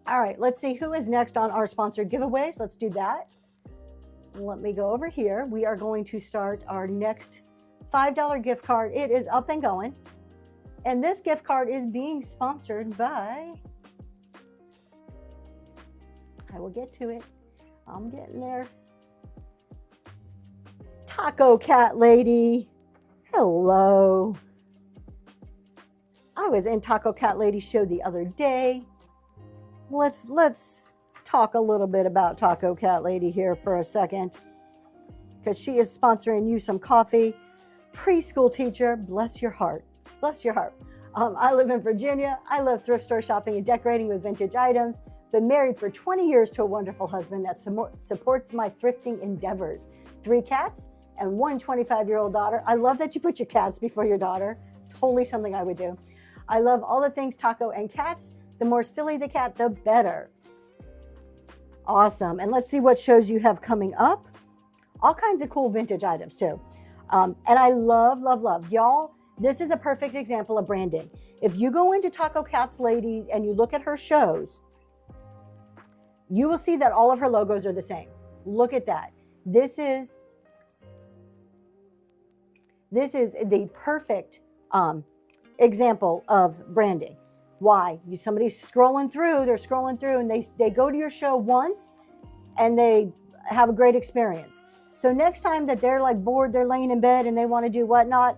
All right, let's see who is next on our sponsored giveaways. Let's do that. Let me go over here. We are going to start our next $5 gift card. It is up and going. And this gift card is being sponsored by, I will get to it. I'm getting there. Taco Cat Lady. Hello. I was in Taco Cat Lady's show the other day. Let's talk a little bit about Taco Cat Lady here for a second, because she is sponsoring you some coffee. Preschool teacher, bless your heart. Bless your heart. I live in Virginia. I love thrift store shopping and decorating with vintage items. Been married for 20 years to a wonderful husband that supports my thrifting endeavors. 3 cats and 1 25-year-old daughter. I love that you put your cats before your daughter. Totally something I would do. I love all the things taco and cats. The more silly the cat, the better. Awesome. And let's see what shows you have coming up. All kinds of cool vintage items too. And I love, love, love. Y'all, this is a perfect example of branding. If you go into Taco Cat's Lady and you look at her shows, you will see that all of her logos are the same. Look at that. This is the perfect example of branding. Why? Somebody's scrolling through, they're scrolling through and they go to your show once and they have a great experience. So next time that they're like bored, they're laying in bed and they want to do whatnot,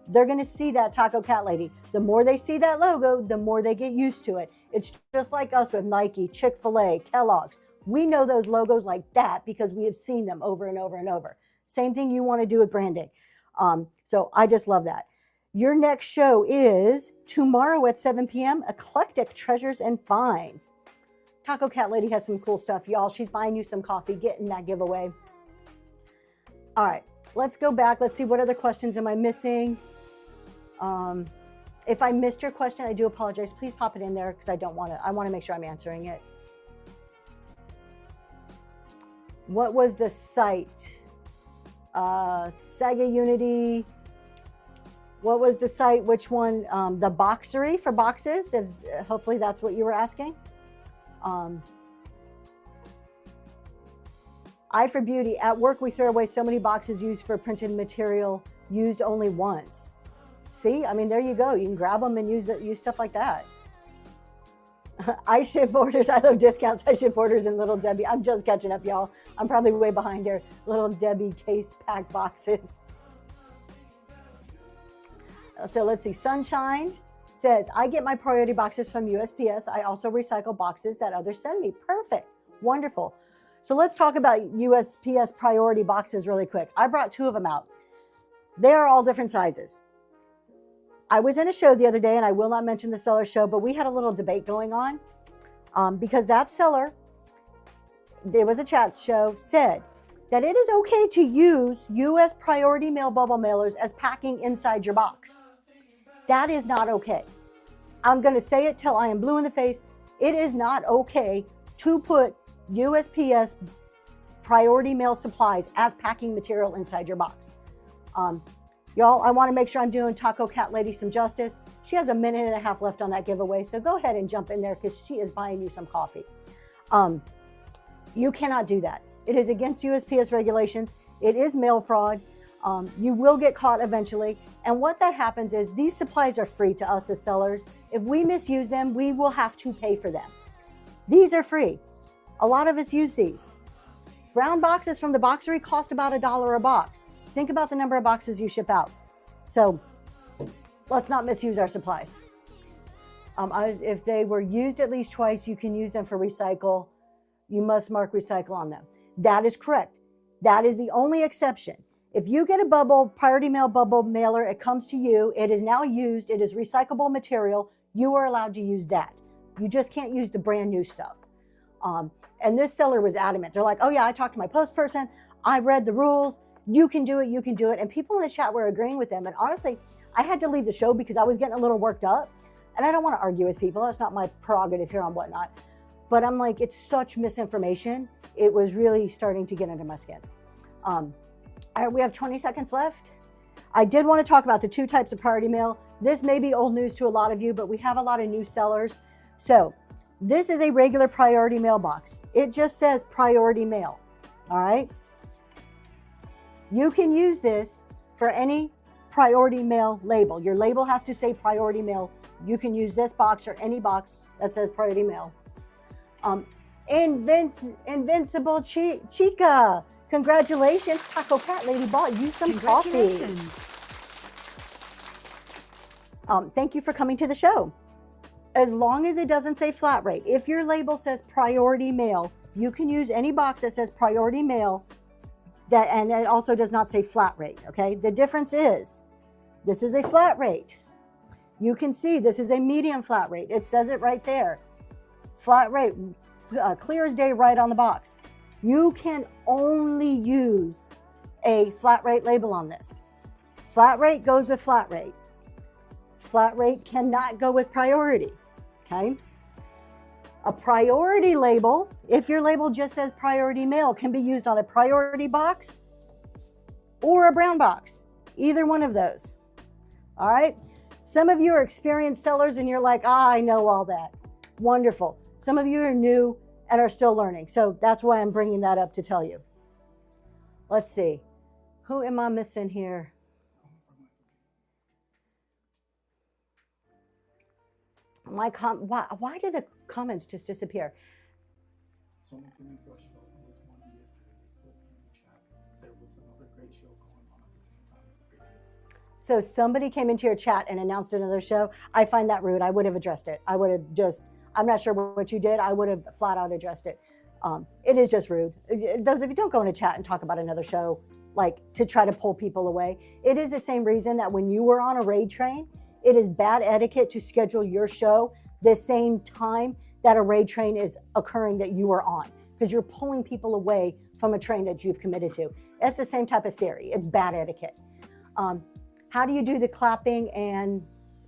they're going to see that Taco Cat Lady. The more they see that logo, the more they get used to it. It's just like us with Nike, Chick-fil-A, Kellogg's. We know those logos like that because we have seen them over and over and over. Same thing you want to do with branding. So I just love that. Your next show is tomorrow at 7 p.m., Eclectic Treasures and Finds. Taco Cat Lady has some cool stuff, y'all. She's buying you some coffee, getting that giveaway. All right, let's go back. Let's see what other questions am I missing. If I missed your question, I do apologize. Please pop it in there because I want to make sure I'm answering it. What was the site? Sega Unity. What was the site? Which one? The Boxery for boxes. Hopefully that's what you were asking. I for Beauty. At work, we throw away so many boxes used for printed material, used only once. See, I mean, there you go. You can grab them and use stuff like that. I ship orders. I love discounts. I ship orders in Little Debbie. I'm just catching up, y'all. I'm probably way behind here. Little Debbie case pack boxes. So let's see. Sunshine says, I get my priority boxes from USPS. I also recycle boxes that others send me. Perfect. Wonderful. So let's talk about USPS priority boxes really quick. I brought 2 of them out. They are all different sizes. I was in a show the other day, and I will not mention the seller show, but we had a little debate going on because that seller, there was a chat show, said that it is okay to use U.S. priority mail bubble mailers as packing inside your box. That is not okay. I'm going to say it till I am blue in the face. It is not okay to put USPS priority mail supplies as packing material inside your box. Y'all, I want to make sure I'm doing Taco Cat Lady some justice. She has 1.5 minutes left on that giveaway, so go ahead and jump in there because she is buying you some coffee. You cannot do that. It is against USPS regulations. It is mail fraud. You will get caught eventually. And what that happens is these supplies are free to us as sellers. If we misuse them, we will have to pay for them. These are free. A lot of us use these. Brown boxes from the Boxery cost about $1 a box. Think about the number of boxes you ship out. So let's not misuse our supplies. If they were used at least twice, you can use them for recycle. You must mark recycle on them. That is correct. That is the only exception. If you get a priority mail bubble mailer, it comes to you, it is now used, it is recyclable material, you are allowed to use that. You just can't use the brand new stuff. And this seller was adamant. They're like, oh yeah, I talked to my post person, I read the rules, you can do it, you can do it. And people in the chat were agreeing with them. And honestly, I had to leave the show because I was getting a little worked up And I don't want to argue with people. That's not my prerogative here on Whatnot. But I'm like, it's such misinformation. It was really starting to get under my skin. All right, we have 20 seconds left. I did want to talk about the 2 types of priority mail. This may be old news to a lot of you, but we have a lot of new sellers. So this is a regular priority mailbox. It just says priority mail. All right. You can use this for any priority mail label. Your label has to say priority mail. You can use this box or any box that says priority mail. Invincible Chica. Congratulations, Taco Cat Lady bought you some coffee. Congratulations. Thank you for coming to the show. As long as it doesn't say flat rate, if your label says priority mail, you can use any box that says priority mail and it also does not say flat rate, okay? The difference is this is a flat rate. You can see this is a medium flat rate. It says it right there. Flat rate, clear as day right on the box. You can only use a flat rate label on this. Flat rate goes with flat rate. Flat rate cannot go with priority, okay? A priority label, if your label just says priority mail, can be used on a priority box or a brown box, either one of those, all right? Some of you are experienced sellers and you're like, I know all that. Wonderful. Some of you are new and are still learning. So that's why I'm bringing that up to tell you. Let's see. Who am I missing here? Why do the comments just disappear? Someone came into our show. There was one yesterday. They put in the chat. There was another great show going on at the same time with great news. So somebody came into your chat and announced another show. I find that rude. I would have addressed it. I would have just, I'm not sure what you did. I would have flat out addressed it. It is just rude. Those of you don't go into chat and talk about another show, like to try to pull people away. It is the same reason that when you were on a raid train, it is bad etiquette to schedule your show the same time that a raid train is occurring that you are on, because you're pulling people away from a train that you've committed to. It's the same type of theory. It's bad etiquette. How do you do the clapping? And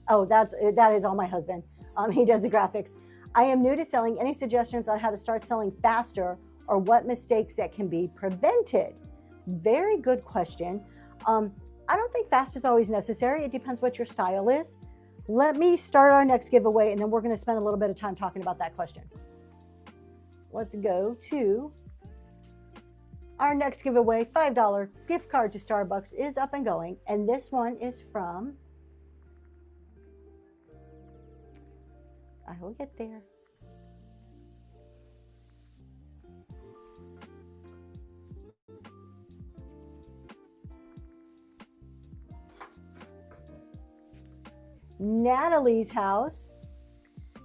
that is all my husband. He does the graphics. I am new to selling. Any suggestions on how to start selling faster or what mistakes that can be prevented? Very good question. I don't think fast is always necessary. It depends what your style is. Let me start our next giveaway and then we're going to spend a little bit of time talking about that question. Let's go to our next giveaway. $5 gift card to Starbucks is up and going. And this one is from, I will get there. Natalie's house.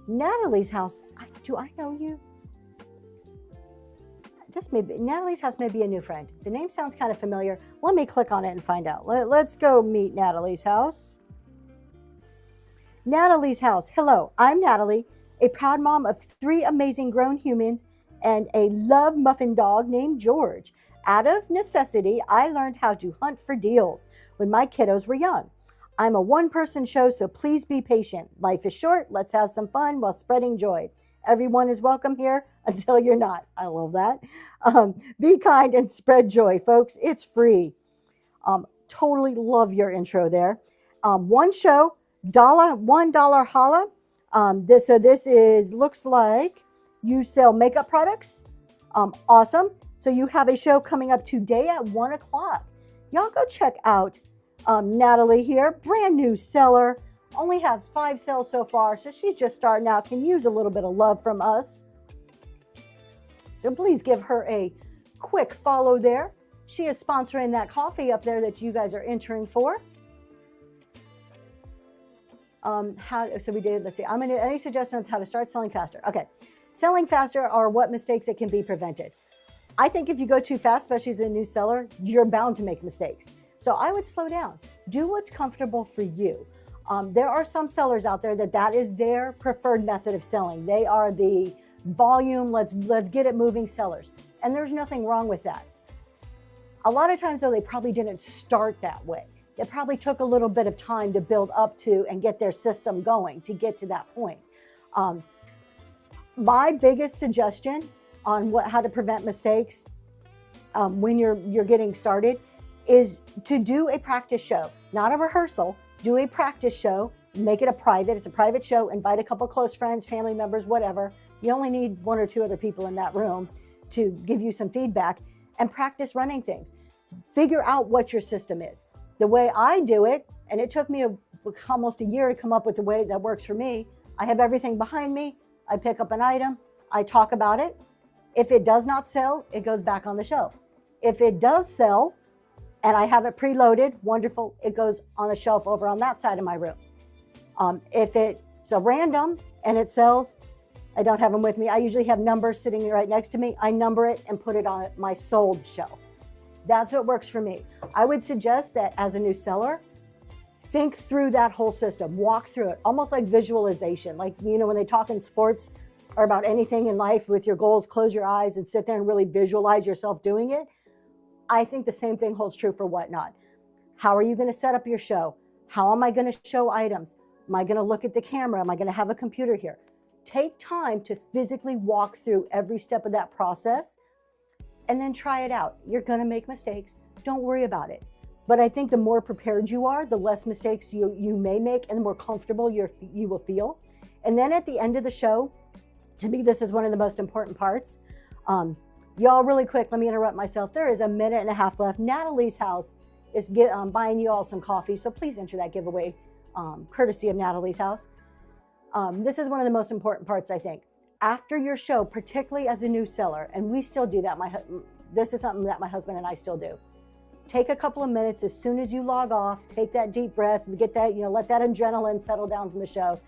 Natalie's house. Do I know you? This may be, Natalie's house may be a new friend. The name sounds kind of familiar. Let me click on it and find out. Let's go meet Natalie's house. Natalie's house. Hello, I'm Natalie, a proud mom of 3 amazing grown humans and a love muffin dog named George. Out of necessity, I learned how to hunt for deals when my kiddos were young. I'm a one-person show, so please be patient. Life is short. Let's have some fun while spreading joy. Everyone is welcome here until you're not. I love that. Be kind and spread joy, folks. It's free. Totally love your intro there. One show, $1 holla. This is looks like you sell makeup products. Awesome. So you have a show coming up today at 1 o'clock. Y'all go check out Natalie here, brand new seller. Only have 5 sales so far, so she's just starting out. Can use a little bit of love from us. So please give her a quick follow there. She is sponsoring that coffee up there that you guys are entering for. So we did, let's see, any suggestions how to start selling faster? Okay, selling faster or what mistakes that can be prevented. I think if you go too fast, especially as a new seller, you're bound to make mistakes. So I would slow down. Do what's comfortable for you. There are some sellers out there that is their preferred method of selling. They are the volume, let's get it moving sellers. And there's nothing wrong with that. A lot of times though, they probably didn't start that way. It probably took a little bit of time to build up to and get their system going to get to that point. My biggest suggestion on how to prevent mistakes when you're getting started is to do a practice show, not a rehearsal. Do a practice show, make it it's a private show, invite a couple close friends, family members, whatever. You only need 1 or 2 other people in that room to give you some feedback, and practice running things. Figure out what your system is. The way I do it, and it took me almost a year to come up with the way that works for me, I have everything behind me. I pick up an item, I talk about it. If it does not sell, it goes back on the shelf. If it does sell, and I have it preloaded, wonderful, it goes on the shelf over on that side of my room. If it's a random and it sells, I don't have them with me. I usually have numbers sitting right next to me. I number it and put it on my sold shelf. That's what works for me. I would suggest that as a new seller, think through that whole system, walk through it, almost like visualization. Like, when they talk in sports or about anything in life with your goals, close your eyes and sit there and really visualize yourself doing it. I think the same thing holds true for Whatnot. How are you going to set up your show? How am I going to show items? Am I going to look at the camera? Am I going to have a computer here? Take time to physically walk through every step of that process and then try it out. You're going to make mistakes. Don't worry about it. But I think the more prepared you are, the less mistakes you may make and the more comfortable you will feel. And then at the end of the show, to me, this is one of the most important parts. Y'all, really quick, let me interrupt myself. There is a minute and a half left. Natalie's House is buying you all some coffee, so please enter that giveaway courtesy of Natalie's House. This is one of the most important parts, I think. After your show, particularly as a new seller, and we still do that. This is something that my husband and I still do. Take a couple of minutes as soon as you log off, take that deep breath, get that, let that adrenaline settle down from the show,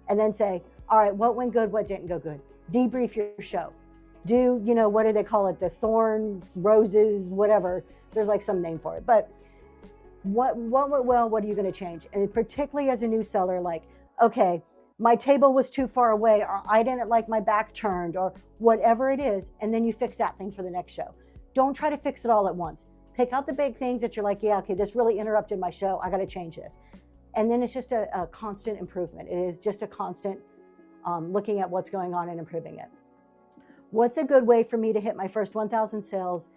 and then say, all right, what went good, what didn't go good? Debrief your show. Do, what do they call it? The thorns, roses, whatever. There's like some name for it. But what went well, what are you going to change? And particularly as a new seller, like, okay, my table was too far away, or I didn't like my back turned, or whatever it is, and then you fix that thing for the next show. Don't try to fix it all at once. Pick out the big things that you're like, yeah, okay, this really interrupted my show. I got to change this. And then it's just a constant improvement. It is just a constant looking at what's going on and improving it. What's a good way for me to hit my first 1,000 sales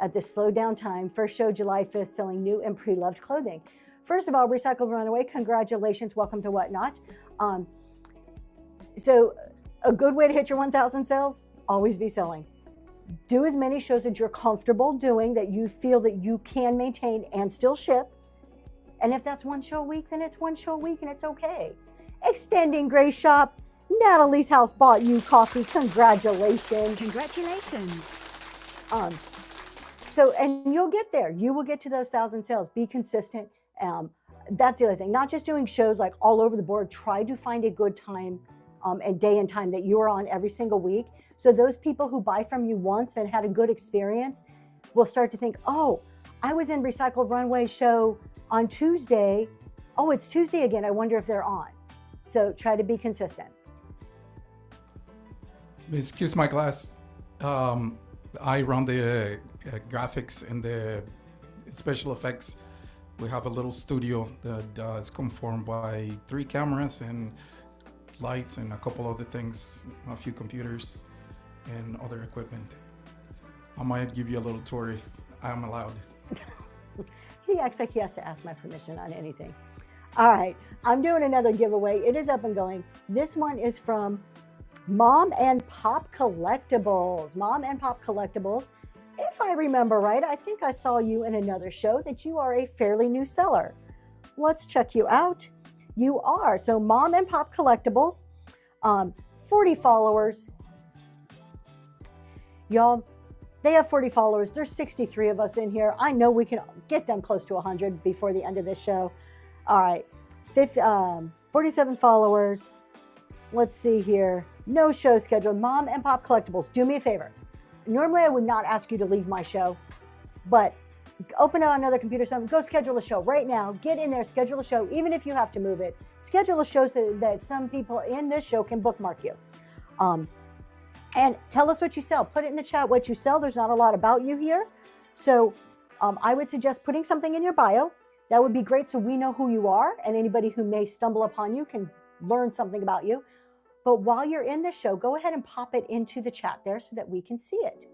at this slowed down time? First show, July 5th, selling new and pre-loved clothing. First of all, Recycled Runaway, congratulations. Welcome to Whatnot. So a good way to hit your 1,000 sales, always be selling. Do as many shows that you're comfortable doing, that you feel that you can maintain and still ship. And if that's one show a week, then it's one show a week and it's okay. Extending Grace Shop. Natalie's House bought you coffee. Congratulations. Congratulations. So, and you'll get there. You will get to those 1,000 sales. Be consistent. That's the other thing. Not just doing shows like all over the board. Try to find a good time and day and time that you are on every single week. So those people who buy from you once and had a good experience will start to think, oh, I was in Recycled Runway show on Tuesday. Oh, it's Tuesday again. I wonder if they're on. So try to be consistent. Excuse my class. I run the graphics and the special effects. We have a little studio that is conformed by 3 cameras and lights and a couple other things, a few computers and other equipment. I might give you a little tour if I'm allowed. He acts like he has to ask my permission on anything. All right, I'm doing another giveaway. It is up and going. This one is from Mom and Pop Collectibles. Mom and Pop Collectibles. If I remember right, I think I saw you in another show that you are a fairly new seller. Let's check you out. You are. So Mom and Pop Collectibles, 40 followers. Y'all, they have 40 followers. There's 63 of us in here. I know we can get them close to 100 before the end of this show. All right, 47 followers. Let's see here. No show scheduled. Mom and Pop Collectibles, do me a favor. Normally, I would not ask you to leave my show, but open up another computer, go schedule a show right now. Get in there, schedule a show, even if you have to move it. Schedule a show so that some people in this show can bookmark you. And tell us what you sell. Put it in the chat what you sell. There's not a lot about you here. So I would suggest putting something in your bio. That would be great so we know who you are, and anybody who may stumble upon you can learn something about you. But while you're in the show, go ahead and pop it into the chat there so that we can see it.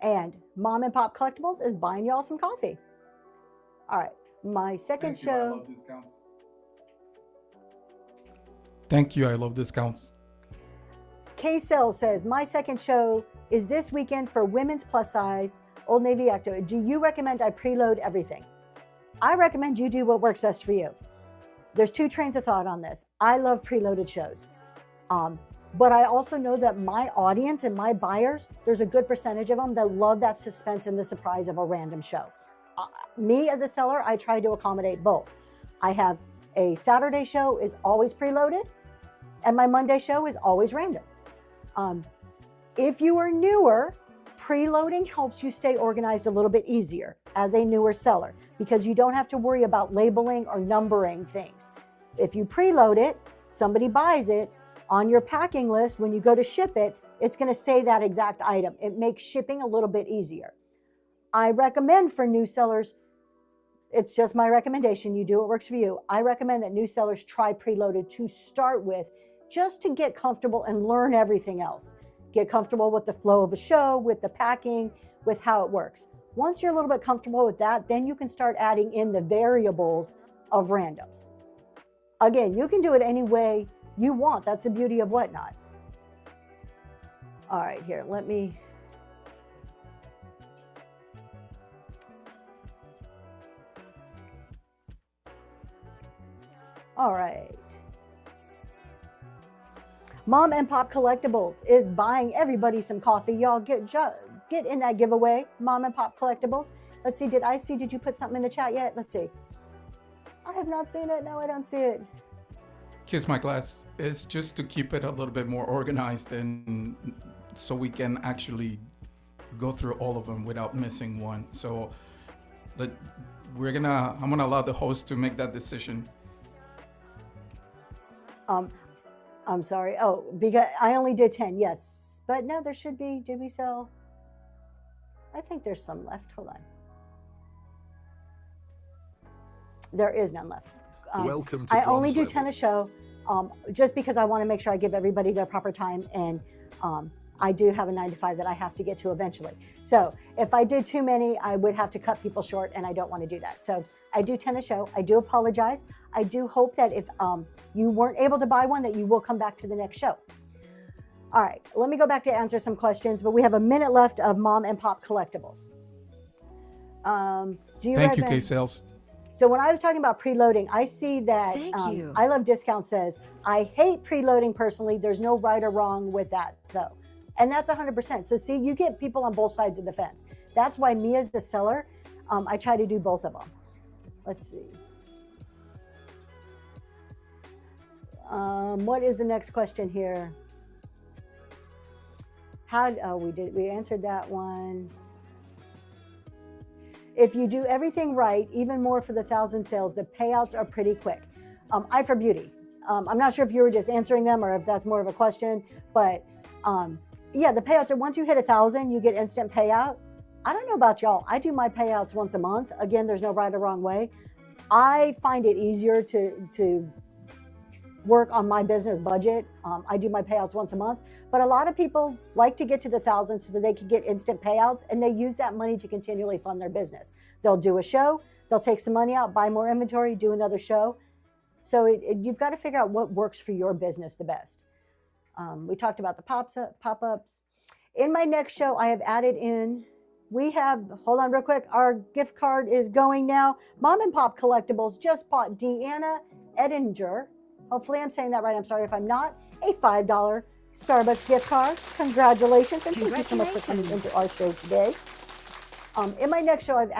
And Mom and Pop Collectibles is buying y'all some coffee. All right, my second show. I love discounts. Thank you. I love discounts. K-Cell says, my second show is this weekend for women's plus size, Old Navy Ecto. Do you recommend I preload everything? I recommend you do what works best for you. There's two trains of thought on this. I love preloaded shows. But I also know that my audience and my buyers, there's a good percentage of them that love that suspense and the surprise of a random show. Me as a seller, I try to accommodate both. I have a Saturday show is always preloaded, and my Monday show is always random. If you are newer, preloading helps you stay organized a little bit easier as a newer seller because you don't have to worry about labeling or numbering things. If you preload it, somebody buys it, on your packing list, when you go to ship it, it's going to say that exact item. It makes shipping a little bit easier. I recommend for new sellers, it's just my recommendation, you do what works for you. I recommend that new sellers try preloaded to start with just to get comfortable and learn everything else. Get comfortable with the flow of a show, with the packing, with how it works. Once you're a little bit comfortable with that, then you can start adding in the variables of randoms. Again, you can do it any way you want. That's the beauty of Whatnot. All right, here, let me. All right. Mom and Pop Collectibles is buying everybody some coffee. Y'all get in that giveaway, Mom and Pop Collectibles. Let's see, did you put something in the chat yet? Let's see. I have not seen it. No, I don't see it. Kiss My Glass is just to keep it a little bit more organized and so we can actually go through all of them without missing one. So I'm gonna allow the host to make that decision. I'm sorry. Oh, because I only did 10. Yes, but no, there should be. Did we sell? I think there's some left. Hold on. There is none left. Welcome to I only do Bronze 10 a show, just because I want to make sure I give everybody their proper time, and I do have a 9 to 5 that I have to get to eventually. So if I did too many, I would have to cut people short, and I don't want to do that. So I do 10 a show. I do apologize. I do hope that if you weren't able to buy one, that you will come back to the next show. All right, let me go back to answer some questions, but we have a minute left of Mom and Pop Collectibles. Thank you, K-Sales. So when I was talking about preloading, I see that Thank you. I Love Discount says, I hate preloading personally. There's no right or wrong with that, though. And that's 100%. So see, you get people on both sides of the fence. That's why me as the seller, I try to do both of them. Let's see. What is the next question here? We answered that one. If you do everything right, even more for the 1,000 sales, the payouts are pretty quick. I for Beauty. I'm not sure if you were just answering them or if that's more of a question, but yeah, the payouts are once you hit 1,000, you get instant payout. I don't know about y'all. I do my payouts once a month. Again, there's no right or wrong way. I find it easier to work on my business budget. I do my payouts once a month, but a lot of people like to get to the 1,000 so they can get instant payouts, and they use that money to continually fund their business. They'll do a show, they'll take some money out, buy more inventory, do another show. So you've got to figure out what works for your business the best. We talked about the pop-ups. In my next show, I have added in, hold on real quick, our gift card is going now. Mom and Pop Collectibles just bought Deanna Edinger. Hopefully I'm saying that right. I'm sorry if I'm not. A $5 Starbucks gift card. Congratulations, and thank you so much for coming into our show today. In my next show, I have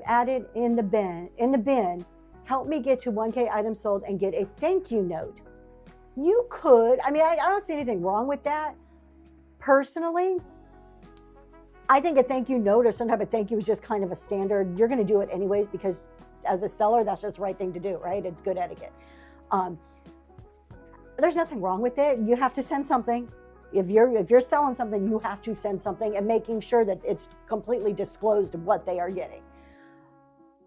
added in the bin, help me get to 1K items sold and get a thank you note. You could, I don't see anything wrong with that. Personally, I think a thank you note or some type of thank you is just kind of a standard. You're going to do it anyways because as a seller, that's just the right thing to do, right? It's good etiquette. There's nothing wrong with it. You have to send something. If you're selling something, you have to send something and making sure that it's completely disclosed what they are getting.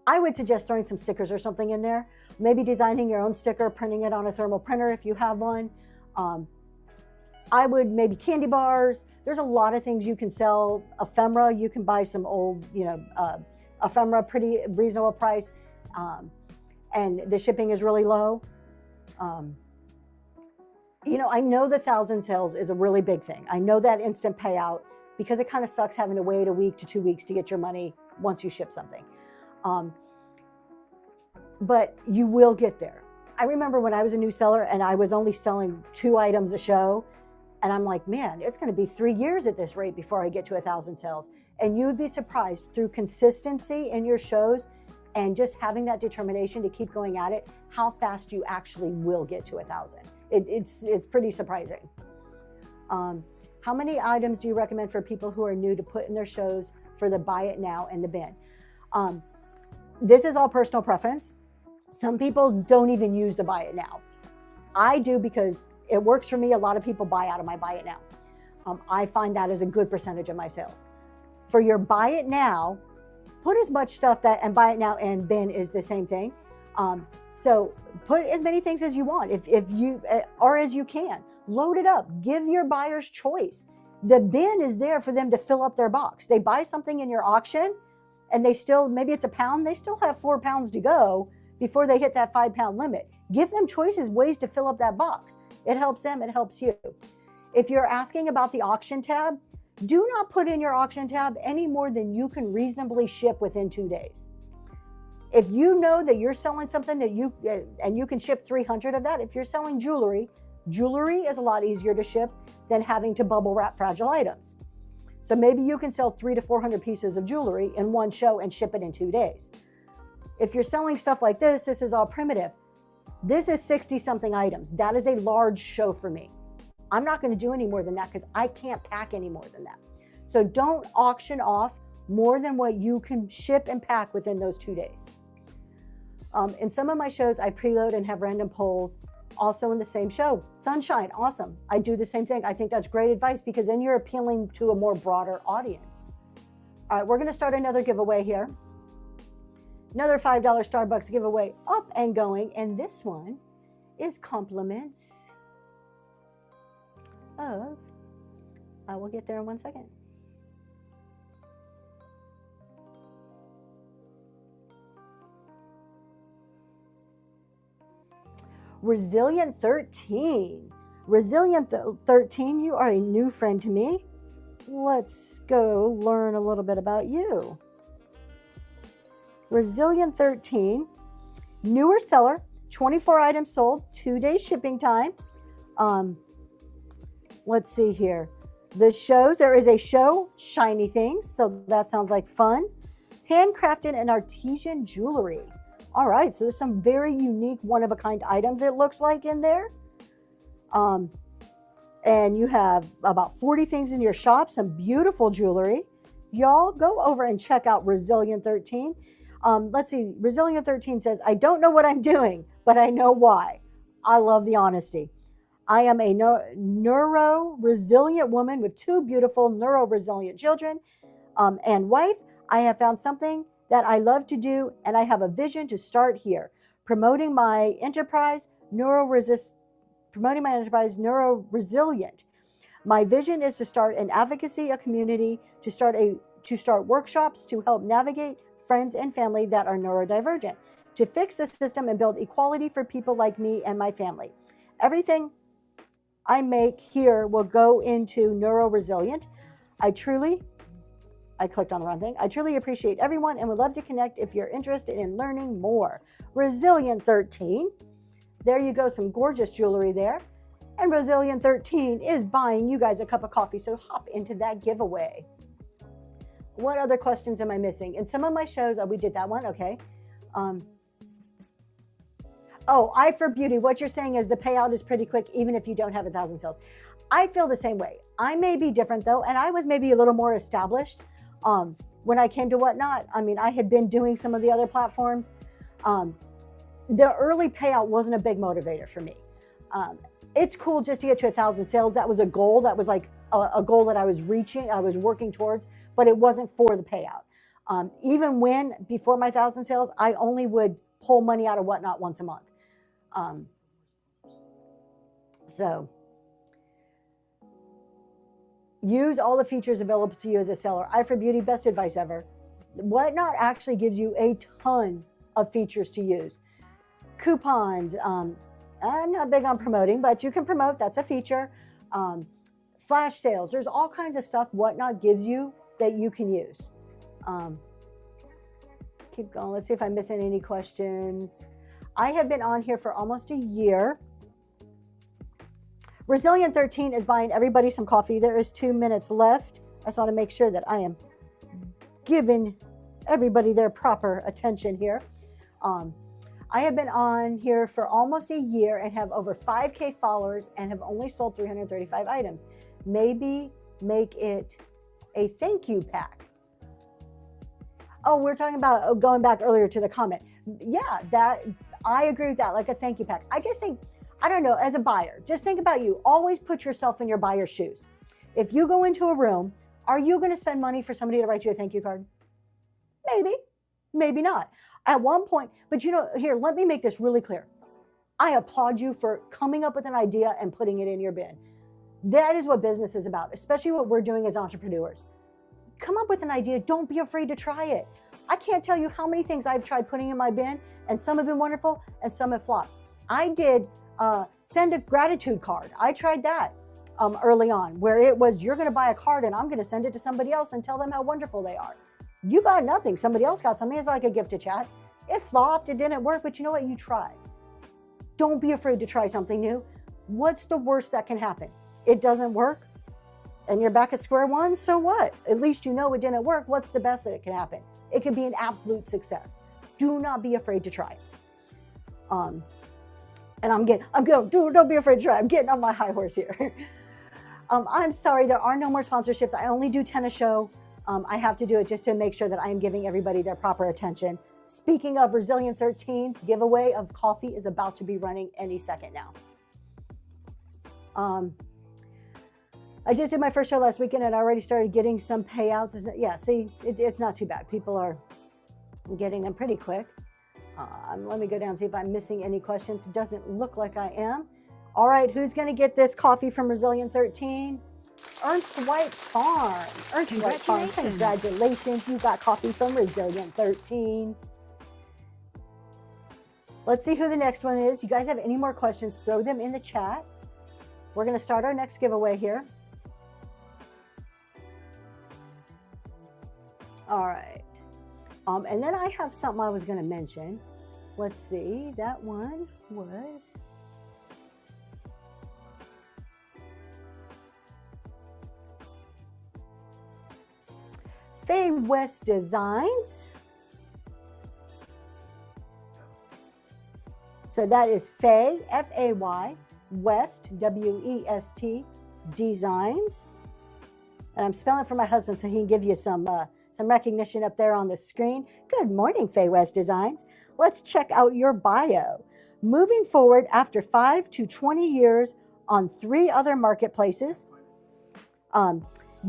I would suggest throwing some stickers or something in there, maybe designing your own sticker, printing it on a thermal printer if you have one. I would maybe candy bars. There's a lot of things you can sell. Ephemera, you can buy some old, ephemera, pretty reasonable price. And the shipping is really low. I know the 1,000 sales is a really big thing. I know that instant payout because it kind of sucks having to wait a week to 2 weeks to get your money once you ship something. But you will get there. I remember when I was a new seller and I was only selling 2 items a show. And I'm like, man, it's going to be 3 years at this rate before I get to 1,000 sales. And you would be surprised through consistency in your shows and just having that determination to keep going at it, how fast you actually will get to 1,000. It's pretty surprising. How many items do you recommend for people who are new to put in their shows for the buy it now and the bin? This is all personal preference. Some people don't even use the buy it now. I do because it works for me. A lot of people buy out of my buy it now. I find that is a good percentage of my sales. For your buy it now, put as much stuff and buy it now and bin is the same thing. So put as many things as you want, if you or as you can. Load it up. Give your buyers choice. The bin is there for them to fill up their box. They buy something in your auction, and maybe it's a pound. They still have 4 pounds to go before they hit that 5 pound limit. Give them choices, ways to fill up that box. It helps them. It helps you. If you're asking about the auction tab, do not put in your auction tab any more than you can reasonably ship within 2 days. If you know that you're selling something and you can ship 300 of that, if you're selling jewelry is a lot easier to ship than having to bubble wrap fragile items. So maybe you can sell 300 to 400 pieces of jewelry in one show and ship it in 2 days. If you're selling stuff like this is all primitive. This is 60 something items. That is a large show for me. I'm not going to do any more than that because I can't pack any more than that. So don't auction off more than what you can ship and pack within those 2 days. In some of my shows, I preload and have random polls also in the same show. Sunshine, awesome. I do the same thing. I think that's great advice because then you're appealing to a more broader audience. All right, we're going to start another giveaway here. Another $5 Starbucks giveaway up and going. And this one is compliments of, I will get there in 1 second. Resilient 13. Resilient 13, you are a new friend to me. Let's go learn a little bit about you. Resilient 13, newer seller, 24 items sold, 2 days shipping time. Let's see here. There is a show, Shiny Things, so that sounds like fun. Handcrafted and artisan jewelry. All right, so there's some very unique, one-of-a-kind items it looks like in there. And you have about 40 things in your shop, some beautiful jewelry. Y'all go over and check out Resilient 13. Let's see, Resilient 13 says, I don't know what I'm doing, but I know why. I love the honesty. I am a neuro-resilient woman with 2 beautiful neuro-resilient children and wife. I have found something that I love to do, and I have a vision to start here, promoting my enterprise, neuro-resilient. My vision is to start an advocacy, a community, to start workshops to help navigate friends and family that are neurodivergent, to fix the system and build equality for people like me and my family. Everything I make here will go into neuro-resilient. I clicked on the wrong thing. I truly appreciate everyone and would love to connect if you're interested in learning more. Resilient 13. There you go, some gorgeous jewelry there. And Resilient 13 is buying you guys a cup of coffee, so hop into that giveaway. What other questions am I missing? In some of my shows, we did that one, okay. Eye for Beauty, what you're saying is the payout is pretty quick, even if you don't have 1,000 sales. I feel the same way. I may be different though, and I was maybe a little more established when I came to Whatnot. I mean, I had been doing some of the other platforms. The early payout wasn't a big motivator for me. It's cool just to get to 1,000 sales. That was a goal. That was like a goal that I was working towards, but it wasn't for the payout. Even when, before my 1,000 sales, I only would pull money out of Whatnot once a month. So use all the features available to you as a seller. I for Beauty, best advice ever. Whatnot actually gives you a ton of features to use. Coupons. I'm not big on promoting, but you can promote. That's a feature. Flash sales. There's all kinds of stuff Whatnot gives you that you can use. Keep going. Let's see if I'm missing any questions. I have been on here for almost a year. Resilient 13 is buying everybody some coffee. There is 2 minutes left. I just want to make sure that I am giving everybody their proper attention here. I have been on here for almost a year and have over 5K followers and have only sold 335 items. Maybe make it a thank you pack. Oh, we're talking about going back earlier to the comment. Yeah, that I agree with that, like a thank you pack. I just think, I don't know, as a buyer, just think about you. Always put yourself in your buyer's shoes. If you go into a room, are you going to spend money for somebody to write you a thank you card? Maybe, maybe not. At one point, but you know, here, let me make this really clear. I applaud you for coming up with an idea and putting it in your bin. That is what business is about, especially what we're doing as entrepreneurs. Come up with an idea. Don't be afraid to try it. I can't tell you how many things I've tried putting in my bin, and some have been wonderful and some have flopped. I did send a gratitude card. I tried that early on, where it was, you're going to buy a card and I'm going to send it to somebody else and tell them how wonderful they are. You got nothing. Somebody else got something. It's like a gift to chat. It flopped. It didn't work. But you know what? You tried. Don't be afraid to try something new. What's the worst that can happen? It doesn't work and you're back at square one. So what? At least you know it didn't work. What's the best that it can happen? It could be an absolute success. Do not be afraid to try. And don't be afraid to try. I'm getting on my high horse here. I'm sorry, there are no more sponsorships. I only do 10 a show. I have to do it just to make sure that I am giving everybody their proper attention. Speaking of Resilient 13's giveaway of coffee is about to be running any second now. I just did my first show last weekend and I already started getting some payouts. Yeah, see, it's not too bad. People are getting them pretty quick. Let me go down and see if I'm missing any questions. It doesn't look like I am. All right, who's going to get this coffee from Resilient 13? Ernst White Farm. Ernst White Farm, congratulations. You got coffee from Resilient 13. Let's see who the next one is. You guys have any more questions, throw them in the chat. We're going to start our next giveaway here. All right. And then I have something I was going to mention. Let's see. That one was... Faye West Designs. So that is Faye, F-A-Y, West, W-E-S-T, Designs. And I'm spelling it for my husband so he can give you some recognition up there on the screen. Good morning, Faye West Designs. Let's check out your bio. Moving forward after 5 to 20 years on 3 other marketplaces,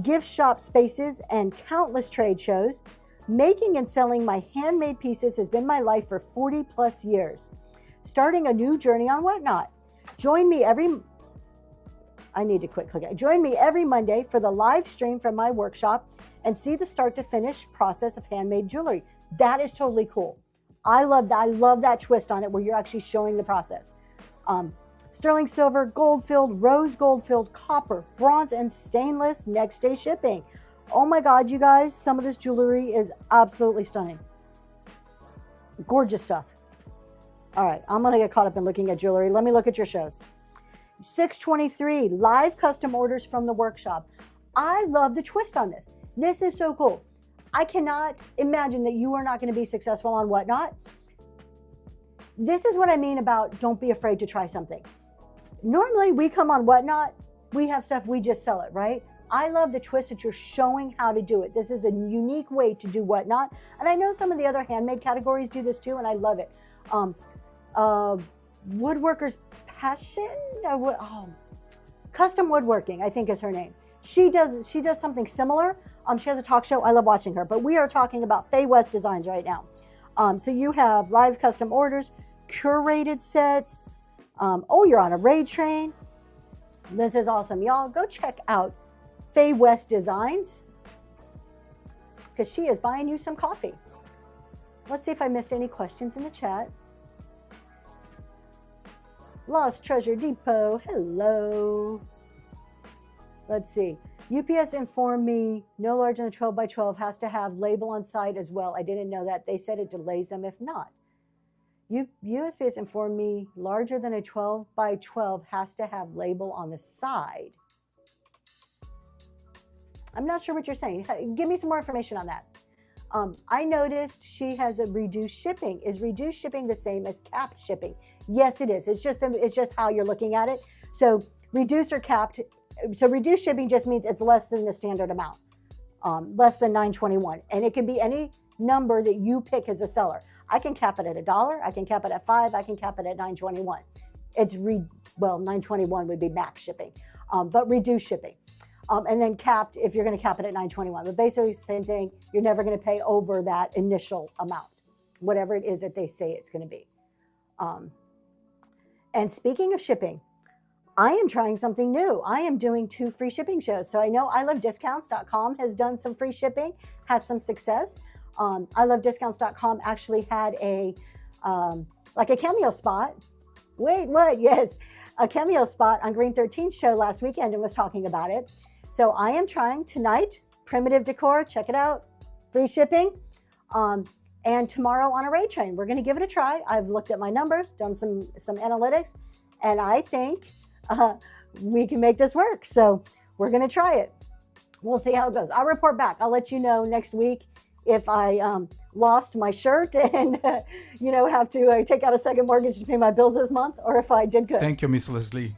gift shop spaces, and countless trade shows, making and selling my handmade pieces has been my life for 40 plus years. Starting a new journey on Whatnot. Join me every Monday for the live stream from my workshop and see the start to finish process of handmade jewelry. That is totally cool. I love that. I love that twist on it where you're actually showing the process. Sterling silver, gold filled, rose gold filled, copper, bronze, and stainless, next day shipping. Oh my God, you guys, some of this jewelry is absolutely stunning. Gorgeous stuff. All right, I'm gonna get caught up in looking at jewelry. Let me look at your shows. 623, live custom orders from the workshop. I love the twist on this. This is so cool. I cannot imagine that you are not gonna be successful on Whatnot. This is what I mean about don't be afraid to try something. Normally we come on Whatnot, we have stuff, we just sell it, right? I love the twist that you're showing how to do it. This is a unique way to do Whatnot. And I know some of the other handmade categories do this too, and I love it. Woodworker's Passion? Custom Woodworking, I think is her name. She does something similar. She has a talk show. I love watching her. But we are talking about Faye West Designs right now. So you have live custom orders, curated sets. Oh, you're on a raid train. This is awesome. Y'all go check out Faye West Designs because she is buying you some coffee. Let's see if I missed any questions in the chat. Lost Treasure Depot, hello. Let's see. UPS informed me no larger than 12 by 12 has to have label on site as well. I didn't know that. They said it delays them if not. USPS informed me larger than a 12 by 12 has to have label on the side. I'm not sure what you're saying. Give me some more information on that. I noticed she has a reduced shipping. Is reduced shipping the same as capped shipping? Yes, it is. It's just how you're looking at it. So reduced or capped. So reduced shipping just means it's less than the standard amount, less than $9.21, and it can be any number that you pick as a seller. I can cap it at $1. I can cap it at $5. I can cap it at $9.21. $9.21 would be max shipping, but reduced shipping. And then capped if you're going to cap it at $9.21. But basically, same thing. You're never going to pay over that initial amount, whatever it is that they say it's going to be. And speaking of shipping, I am trying something new. I am doing 2 free shipping shows. So I know ilovediscounts.com has done some free shipping, had some success. ilovediscounts.com actually had a cameo spot. Wait, what? Yes, a cameo spot on Green 13's show last weekend and was talking about it. So I am trying tonight, Primitive Decor, check it out, free shipping. And tomorrow on a raid train, we're going to give it a try. I've looked at my numbers, done some analytics, and I think we can make this work. So we're going to try it. We'll see how it goes. I'll report back. I'll let you know next week if I lost my shirt and have to take out a second mortgage to pay my bills this month, or if I did good. Thank you, Miss Leslie.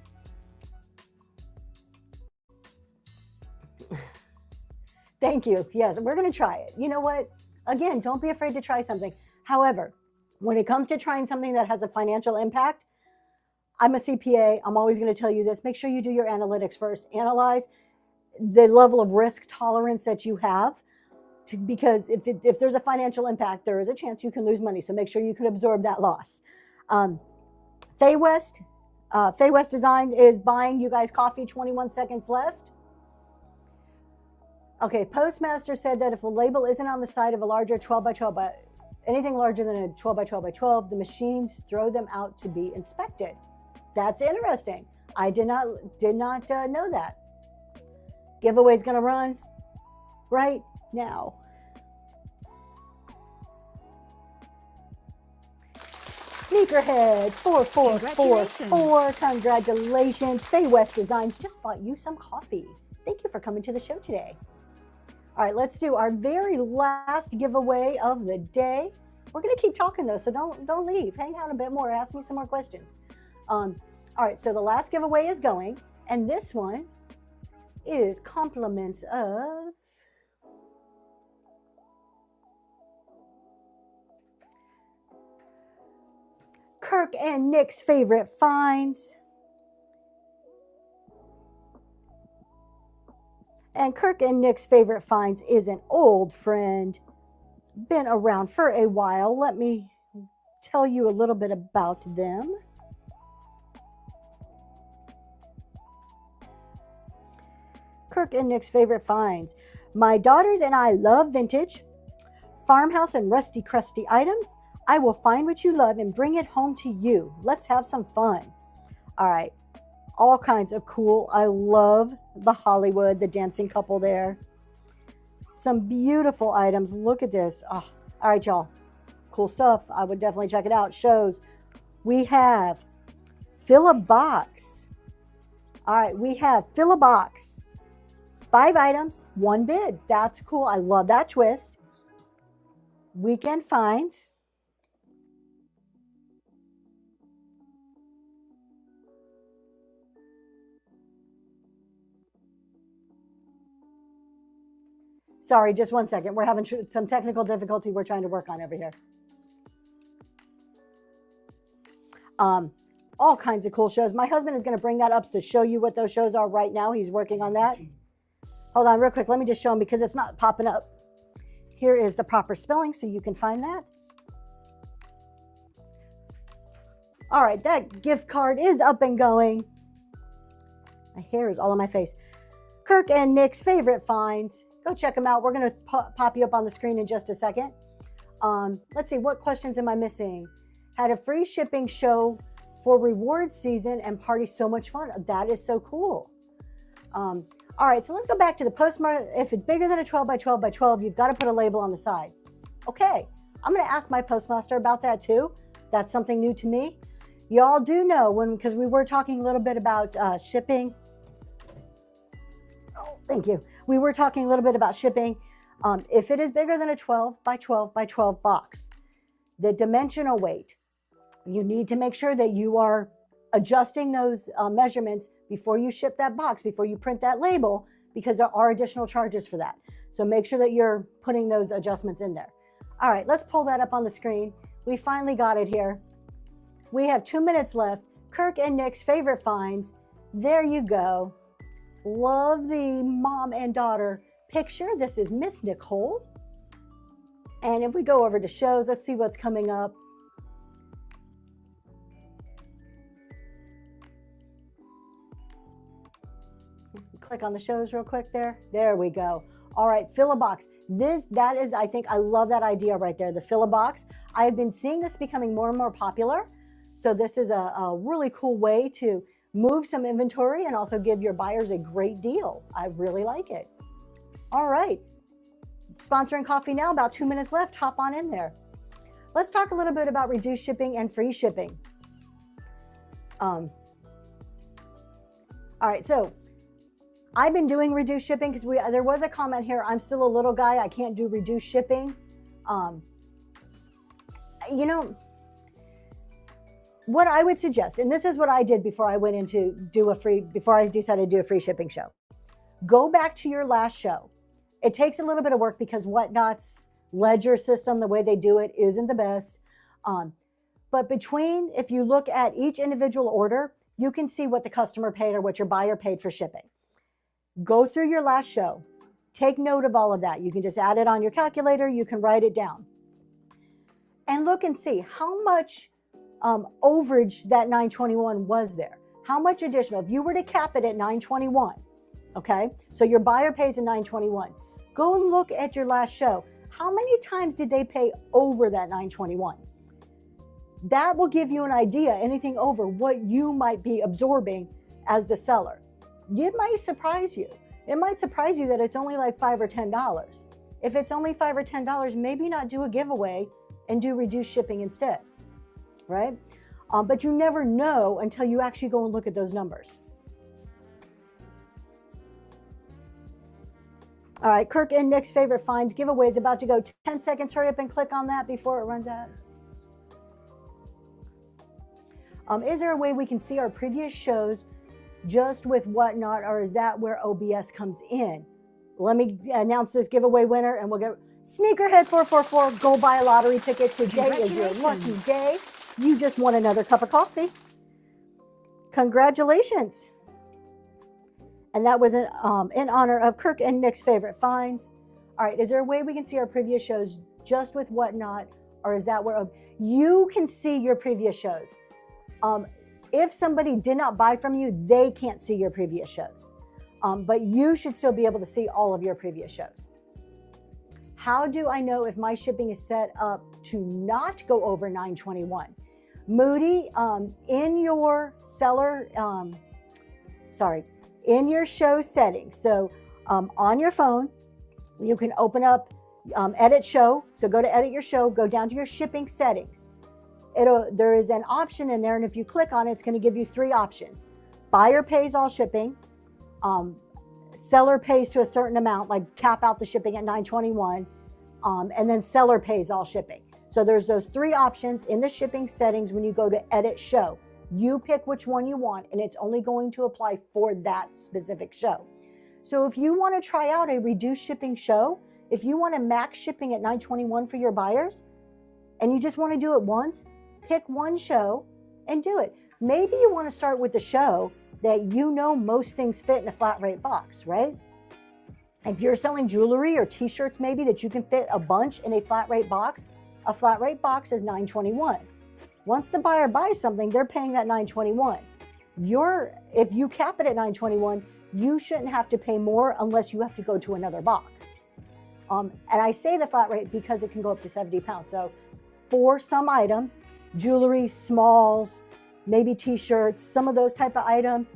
Thank you. Yes, we're going to try it. You know what? Again, don't be afraid to try something. However, when it comes to trying something that has a financial impact, I'm a CPA. I'm always going to tell you this. Make sure you do your analytics first. Analyze the level of risk tolerance that you have, because if there's a financial impact, there is a chance you can lose money. So make sure you can absorb that loss. Faye West Design is buying you guys coffee. 21 seconds left. Okay, Postmaster said that if the label isn't on the side of a larger 12 by 12, but anything larger than a 12 by 12 by 12, the machines throw them out to be inspected. That's interesting. I did not know that. Giveaway's gonna run right now. Sneakerhead 4444. Congratulations. Faye West Designs just bought you some coffee. Thank you for coming to the show today. All right, let's do our very last giveaway of the day. We're going to keep talking though, so don't leave. Hang out a bit more. Ask me some more questions. All right, so the last giveaway is going, and this one is compliments of Kirk and Nick's favorite finds. And Kirk and Nick's favorite finds is an old friend, been around for a while. Let me tell you a little bit about them. Kirk and Nick's favorite finds. My daughters and I love vintage, farmhouse and rusty crusty items. I will find what you love and bring it home to you. Let's have some fun. All right. All kinds of cool. I love the Hollywood, the dancing couple there. Some beautiful items. Look at this. Oh, all right, y'all. Cool stuff. I would definitely check it out. Shows. We have Fill a Box. All right, we have Fill a Box. 5 items, 1 bid. That's cool. I love that twist. Weekend finds. Sorry, just 1 second. We're having some technical difficulty we're trying to work on over here. All kinds of cool shows. My husband is going to bring that up to show you what those shows are right now. He's working on that. Hold on real quick. Let me just show them because it's not popping up. Here is the proper spelling so you can find that. All right, that gift card is up and going. My hair is all on my face. Kirk and Nick's favorite finds. Go check them out. We're going to pop you up on the screen in just a second. Let's see, what questions am I missing? Had a free shipping show for reward season and party, so much fun. That is so cool. All right, so let's go back to the postmark. If it's bigger than a 12 by 12 by 12, you've got to put a label on the side. Okay, I'm going to ask my postmaster about that too. That's something new to me. Y'all do know because we were talking a little bit about shipping. Oh, thank you. We were talking a little bit about shipping. If it is bigger than a 12 by 12 by 12 box, the dimensional weight, you need to make sure that you are adjusting those measurements before you ship that box, before you print that label, because there are additional charges for that. So make sure that you're putting those adjustments in there. All right, let's pull that up on the screen. We finally got it here. We have 2 minutes left. Kirk and Nick's favorite finds. There you go. Love the mom and daughter picture. This is Miss Nicole. And if we go over to shows, let's see what's coming up. Click on the shows real quick there. There we go. All right, fill a box. That is, I think, I love that idea right there, the fill a box. I've been seeing this becoming more and more popular. So this is a really cool way to move some inventory and also give your buyers a great deal. I really like it. All right. Sponsoring coffee now, about 2 minutes left. Hop on in there. Let's talk a little bit about reduced shipping and free shipping. All right, so I've been doing reduced shipping because there was a comment here, I'm still a little guy, I can't do reduced shipping. You know, what I would suggest, and this is what I did before I went into before I decided to do a free shipping show. Go back to your last show. It takes a little bit of work because Whatnot's ledger system, the way they do it, isn't the best. But if you look at each individual order, you can see what the customer paid or what your buyer paid for shipping. Go through your last show. Take note of all of that. You can just add it on your calculator. You can write it down. And look and see how much overage that 921 was there. How much additional? If you were to cap it at 921, okay? So your buyer pays a 921. Go and look at your last show. How many times did they pay over that 921? That will give you an idea, anything over, what you might be absorbing as the seller. It might surprise you. It might surprise you that it's only like $5 or $10. If it's only $5 or $10, maybe not do a giveaway and do reduced shipping instead, right? But you never know until you actually go and look at those numbers. All right, Kirk and Nick's favorite finds giveaway is about to go. 10 seconds, hurry up and click on that before it runs out. Is there a way we can see our previous shows just with Whatnot, or is that where OBS comes in? Let me announce this giveaway winner and we'll get Sneakerhead 444. Go buy a lottery ticket. Today is your lucky day. You just won another cup of coffee. Congratulations. And that was in honor of Kirk and Nick's favorite finds. All right, is there a way we can see our previous shows just with Whatnot, or is that where you can see your previous shows? If somebody did not buy from you, they can't see your previous shows. But you should still be able to see all of your previous shows. How do I know if my shipping is set up to not go over 921? Moody, in your in your show settings. So on your phone, you can open up edit show. So go to edit your show, go down to your shipping settings. There is an option in there, and if you click on it, it's going to give you 3 options. Buyer pays all shipping, seller pays to a certain amount, like cap out the shipping at 921, and then seller pays all shipping. So there's those 3 options in the shipping settings when you go to edit show. You pick which one you want, and it's only going to apply for that specific show. So if you want to try out a reduced shipping show, if you want to max shipping at 921 for your buyers, and you just want to do it once, pick one show and do it. Maybe you want to start with the show that you know most things fit in a flat rate box, right? If you're selling jewelry or t-shirts maybe that you can fit a bunch in a flat rate box, a flat rate box is $9.21. Once the buyer buys something, they're paying that $9.21. If you cap it at $9.21, you shouldn't have to pay more unless you have to go to another box. And I say the flat rate because it can go up to 70 pounds. So for some items, jewelry, smalls, maybe t-shirts, some of those type of items,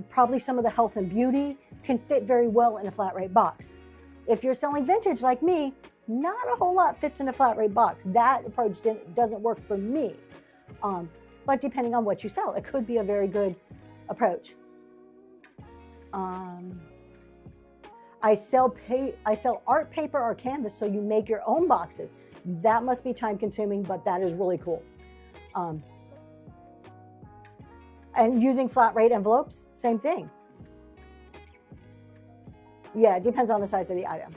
probably some of the health and beauty can fit very well in a flat rate box. If you're selling vintage like me, not a whole lot fits in a flat rate box. That approach doesn't work for me. But depending on what you sell, it could be a very good approach. I sell art paper or canvas, so you make your own boxes. That must be time consuming, but that is really cool. And using flat rate envelopes, same thing. Yeah, it depends on the size of the item.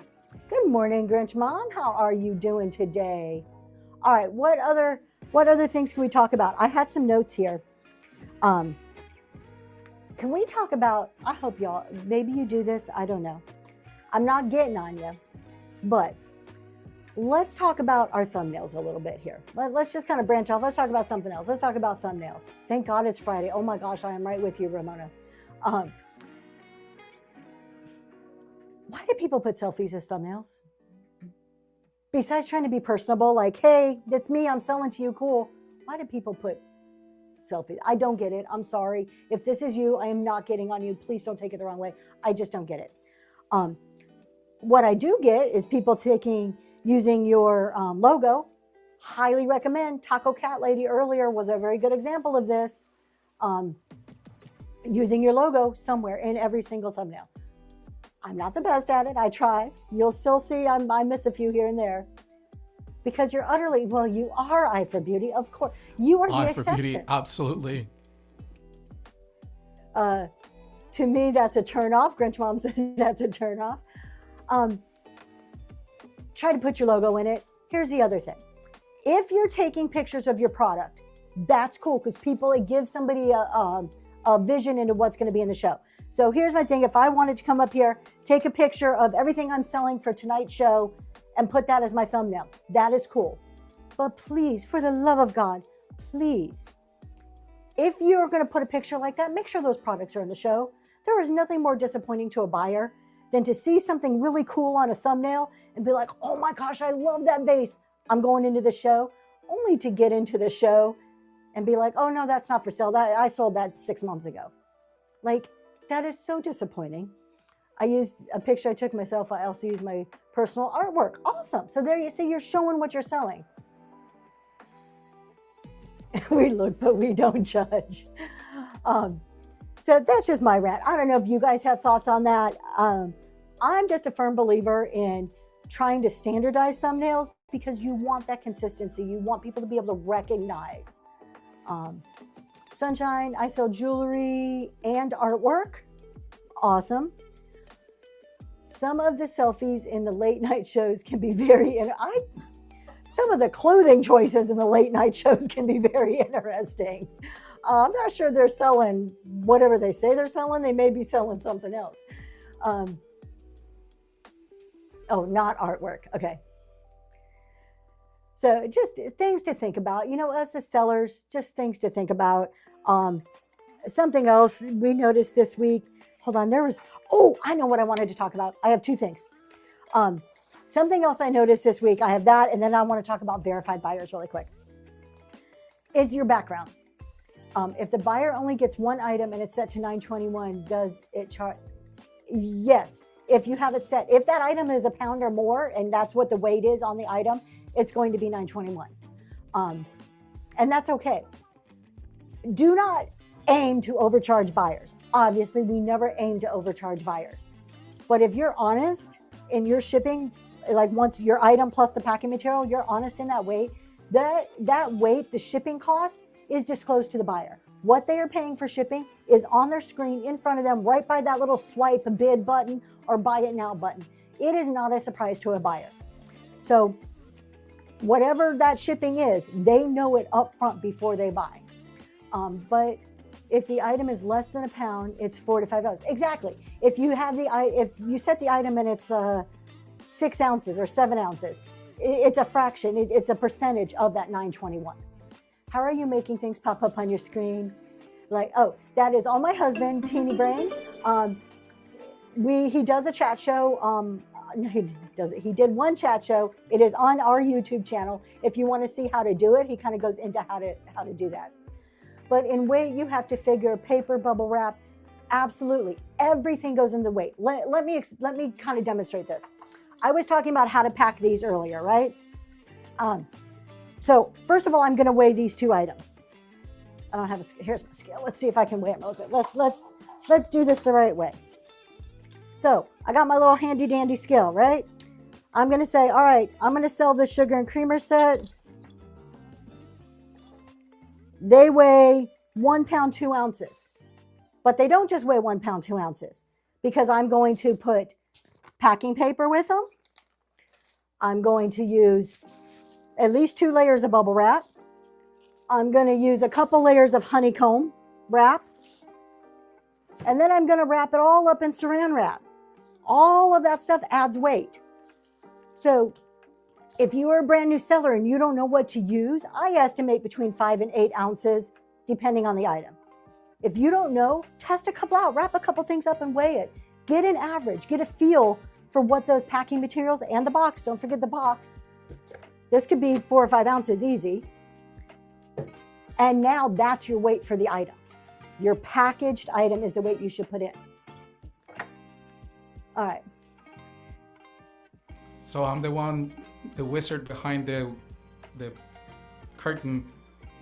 Good morning, Grinch Mom. How are you doing today? All right, what other things can we talk about? I had some notes here. Can we talk about, I hope y'all, maybe you do this, I don't know. I'm not getting on you, but let's talk about our thumbnails a little bit here. Let's just kind of branch off. Let's talk about something else. Let's talk about thumbnails. Thank God it's Friday. Oh my gosh, I am right with you, Ramona. Why do people put selfies as thumbnails? Besides trying to be personable, like, hey, that's me, I'm selling to you, cool. Why do people put selfies? I don't get it. I'm sorry. If this is you, I am not getting on you. Please don't take it the wrong way. I just don't get it. What I do get is people using your logo. Highly recommend. Taco Cat Lady earlier was a very good example of this. Using your logo somewhere in every single thumbnail. I'm not the best at it. I try. You'll still see I miss a few here and there. Because you're utterly, well, you are Eye for Beauty, of course. You are the exception. Eye for Beauty, absolutely. To me, that's a turn off. Grinch Mom says that's a turn off. Try to put your logo in it. Here's the other thing. If you're taking pictures of your product, that's cool because it gives somebody a vision into what's going to be in the show. So here's my thing. If I wanted to come up here, take a picture of everything I'm selling for tonight's show and put that as my thumbnail, that is cool. But please, for the love of God, please, if you're going to put a picture like that, make sure those products are in the show. There is nothing more disappointing to a buyer than to see something really cool on a thumbnail and be like, oh my gosh, I love that vase. I'm going into the show, only to get into the show and be like, oh no, that's not for sale. I sold that 6 months ago. Like, that is so disappointing. I used a picture I took myself. I also used my personal artwork. Awesome. So there you see, you're showing what you're selling. We look, but we don't judge. So that's just my rant. I don't know if you guys have thoughts on that. I'm just a firm believer in trying to standardize thumbnails because you want that consistency. You want people to be able to recognize. Sunshine, I sell jewelry and artwork. Awesome. Some of the selfies in the late night shows can be some of the clothing choices in the late night shows can be very interesting. I'm not sure they're selling whatever they say they're selling. They may be selling something else. Oh, not artwork. Okay. So just things to think about, us as sellers, just things to think about. Something else we noticed this week. Hold on. I know what I wanted to talk about. I have two things. Something else I noticed this week. I have that. And then I want to talk about verified buyers really quick. Is your background. If the buyer only gets one item and it's set to $9.21, does it charge? Yes. If you have it set, if that item is a pound or more, and that's what the weight is on the item, it's going to be $9.21. And that's okay. Do not aim to overcharge buyers. Obviously, we never aim to overcharge buyers. But if you're honest in your shipping, like once your item plus the packing material, you're honest in that weight, that weight, the shipping cost is disclosed to the buyer. What they are paying for shipping is on their screen in front of them, right by that little swipe bid button or buy it now button. It is not a surprise to a buyer. So whatever that shipping is, they know it up front before they buy. But If the item is less than a pound, it's $4 to $5. Exactly. If you set the item and it's 6 ounces or 7 ounces, it's a fraction. It's a percentage of that $9.21. How are you making things pop up on your screen? Like, oh, that is all my husband, Teeny Brain. He does a chat show. He did one chat show. It is on our YouTube channel. If you want to see how to do it, he kind of goes into how to do that. But in weight, you have to figure paper, bubble wrap. Absolutely, everything goes into weight. Let me kind of demonstrate this. I was talking about how to pack these earlier, right? So first of all, I'm going to weigh these 2 items. I don't have here's my scale. Let's see if I can weigh them real quick. Let's do this the right way. So I got my little handy dandy scale, right? I'm going to say, all right, I'm going to sell this sugar and creamer set. They weigh 1 pound, 2 ounces, but they don't just weigh 1 pound, 2 ounces because I'm going to put packing paper with them. I'm going to use at least 2 layers of bubble wrap. I'm going to use a couple layers of honeycomb wrap. And then I'm going to wrap it all up in saran wrap. All of that stuff adds weight. So if you are a brand new seller and you don't know what to use, I estimate between 5 and 8 ounces, depending on the item. If you don't know, test a couple out, wrap a couple things up and weigh it. Get an average, get a feel for what those packing materials and the box, don't forget the box. This could be 4 or 5 ounces easy. And now that's your weight for the item. Your packaged item is the weight you should put in. All right. So I'm the wizard behind the curtain,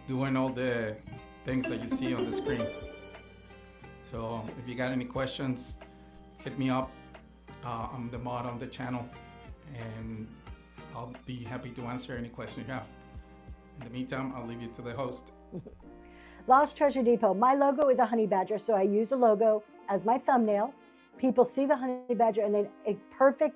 doing all the things that you see on the screen. So if you got any questions, hit me up. I'm the mod on the channel, and I'll be happy to answer any question you have. In the meantime, I'll leave you to the host. Lost Treasure Depot. My logo is a honey badger, so I use the logo as my thumbnail. People see the honey badger, and then a perfect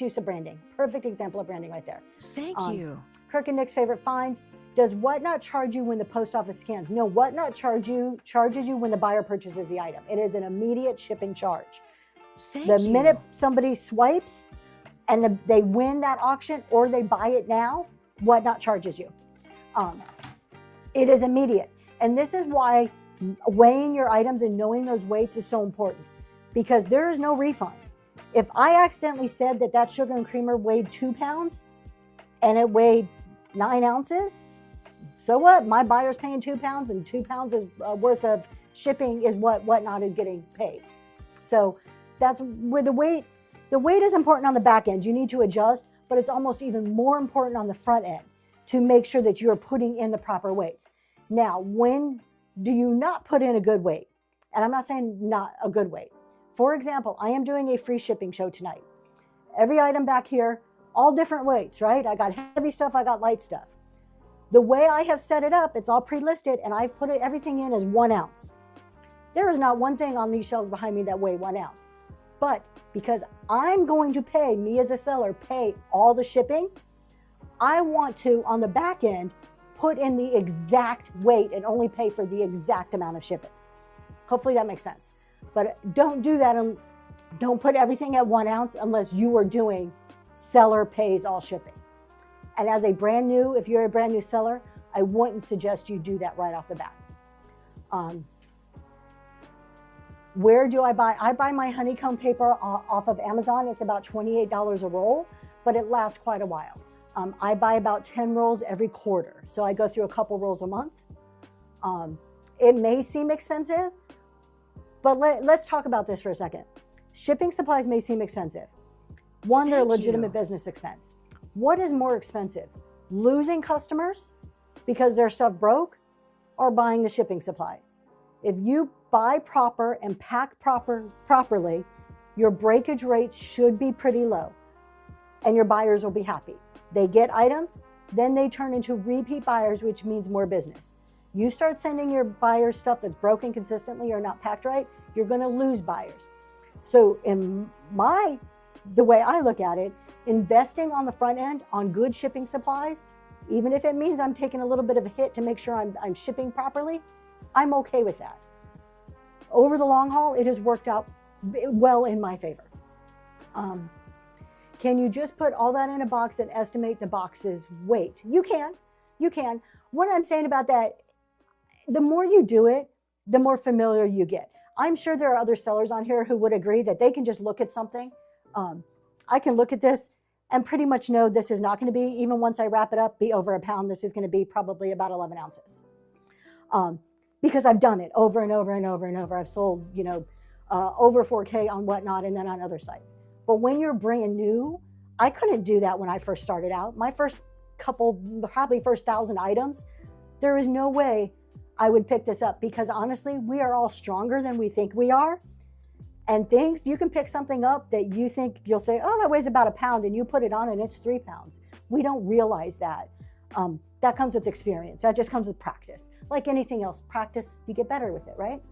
use of branding. Perfect example of branding right there. Thank you. Kirk and Nick's favorite finds. Does Whatnot charge you when the post office scans? No, Whatnot charges you when the buyer purchases the item. It is an immediate shipping charge. Thank The you. minute somebody swipes and they win that auction or they buy it now, Whatnot charges you. It is immediate. And this is why weighing your items and knowing those weights is so important, because there is no refund. If I accidentally said that sugar and creamer weighed 2 pounds and it weighed 9 ounces, so what? My buyer's paying 2 pounds, and 2 pounds is worth of shipping is what Whatnot is getting paid. So that's where the weight is important on the back end. You need to adjust, but it's almost even more important on the front end to make sure that you're putting in the proper weights. Now, when do you not put in a good weight? And I'm not saying not a good weight. For example, I am doing a free shipping show tonight. Every item back here, all different weights, right? I got heavy stuff, I got light stuff. The way I have set it up, it's all pre-listed, and I've put everything in as 1 ounce. There is not one thing on these shelves behind me that weigh 1 ounce. But because I'm going to pay, me as a seller, pay all the shipping, I want to, on the back end, put in the exact weight and only pay for the exact amount of shipping. Hopefully that makes sense. But don't do that, and don't put everything at 1 ounce unless you are doing seller pays all shipping. And as a brand new, if you're a brand new seller, I wouldn't suggest you do that right off the bat. Where do I buy? I buy my honeycomb paper off of Amazon. It's about $28 a roll, but it lasts quite a while. I buy about 10 rolls every quarter. So I go through a couple rolls a month. It may seem expensive, but let's talk about this for a second. Shipping supplies may seem expensive. One, they're a Thank legitimate you. business expense. What is more expensive? Losing customers because their stuff broke, or buying the shipping supplies? If you buy proper and pack properly, your breakage rates should be pretty low, and your buyers will be happy. They get items, then they turn into repeat buyers, which means more business. You start sending your buyers stuff that's broken consistently or not packed right, you're going to lose buyers. So the way I look at it, investing on the front end on good shipping supplies, even if it means I'm taking a little bit of a hit to make sure I'm shipping properly, I'm okay with that. Over the long haul, it has worked out well in my favor. Can you just put all that in a box and estimate the box's weight? You can. What I'm saying about that, the more you do it, the more familiar you get. I'm sure there are other sellers on here who would agree that they can just look at something. I can look at this and pretty much know this is not going to be, even once I wrap it up, be over a pound. This is going to be probably about 11 ounces. Because I've done it over and over and over and over. I've sold, over 4K on Whatnot and then on other sites. But when you're brand new, I couldn't do that when I first started out. My first probably first 1,000 items, there is no way I would pick this up, because honestly, we are all stronger than we think we are. And things, you can pick something up that you think, you'll say, oh, that weighs about a pound, and you put it on and it's 3 pounds. We don't realize that. That comes with experience. That just comes with practice. Like anything else, practice, you get better with it, right?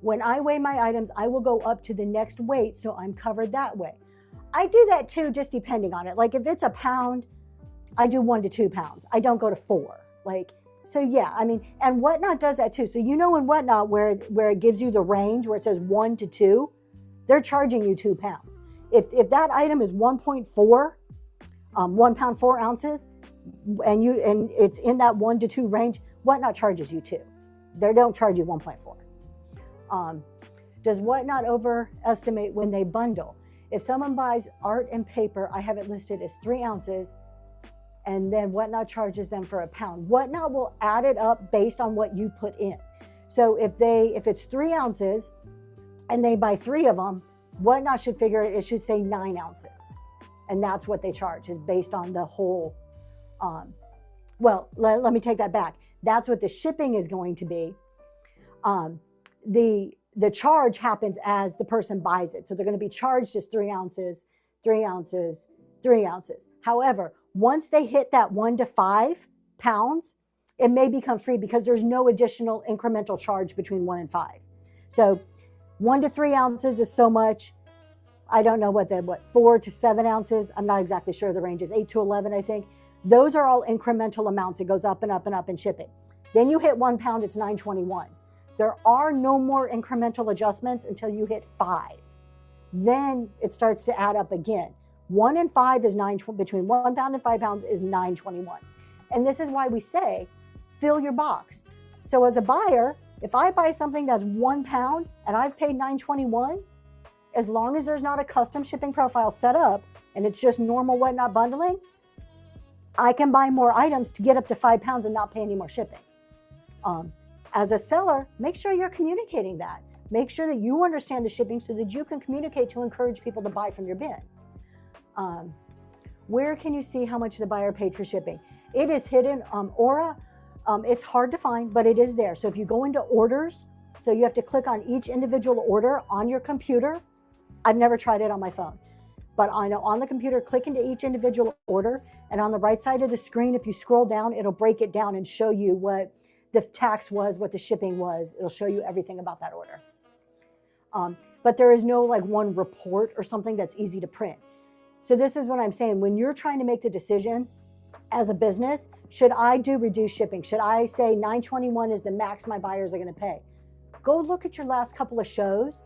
When I weigh my items, I will go up to the next weight, so I'm covered that way. I do that too, just depending on it. Like if it's a pound, I do 1 to 2 pounds. I don't go to 4. So yeah, and Whatnot does that too. So in Whatnot where it gives you the range where it says 1 to 2, they're charging you 2 pounds. If that item is 1.4, 1 pound 4 ounces, and it's in that 1 to 2 range, Whatnot charges you 2. They don't charge you 1.4. Does Whatnot overestimate when they bundle? If someone buys art and paper, I have it listed as 3 ounces, and then Whatnot charges them for a pound. Whatnot will add it up based on what you put in. So if it's 3 ounces and they buy 3 of them, Whatnot should figure it should say 9 ounces. And that's what they charge, is based on the whole, let me take that back. That's what the shipping is going to be. The charge happens as the person buys it. So they're going to be charged as 3 ounces, 3 ounces, 3 ounces. However, once they hit that 1 to 5 pounds, it may become free because there's no additional incremental charge between 1 and 5. So 1 to 3 ounces is so much. I don't know what 4 to 7 ounces. I'm not exactly sure. The range is 8 to 11, I think. Those are all incremental amounts. It goes up and up and up in shipping. Then you hit 1 pound, it's $9.21. There are no more incremental adjustments until you hit 5. Then it starts to add up again. 1 and 5 is between 1 pound and 5 pounds is $9.21. And this is why we say, fill your box. So as a buyer, if I buy something that's 1 pound and I've paid $9.21, as long as there's not a custom shipping profile set up and it's just normal Whatnot bundling, I can buy more items to get up to 5 pounds and not pay any more shipping. As a seller, make sure you're communicating that. Make sure that you understand the shipping so that you can communicate to encourage people to buy from your bin. Where can you see how much the buyer paid for shipping? It is hidden. Aura, it's hard to find, but it is there. So if you go into orders, so you have to click on each individual order on your computer. I've never tried it on my phone, but I know on the computer, click into each individual order, and on the right side of the screen, if you scroll down, it'll break it down and show you what the tax was, what the shipping was. It'll show you everything about that order. But there is no one report or something that's easy to print. So this is what I'm saying. When you're trying to make the decision as a business, should I do reduced shipping? Should I say $9.21 is the max my buyers are going to pay? Go look at your last couple of shows.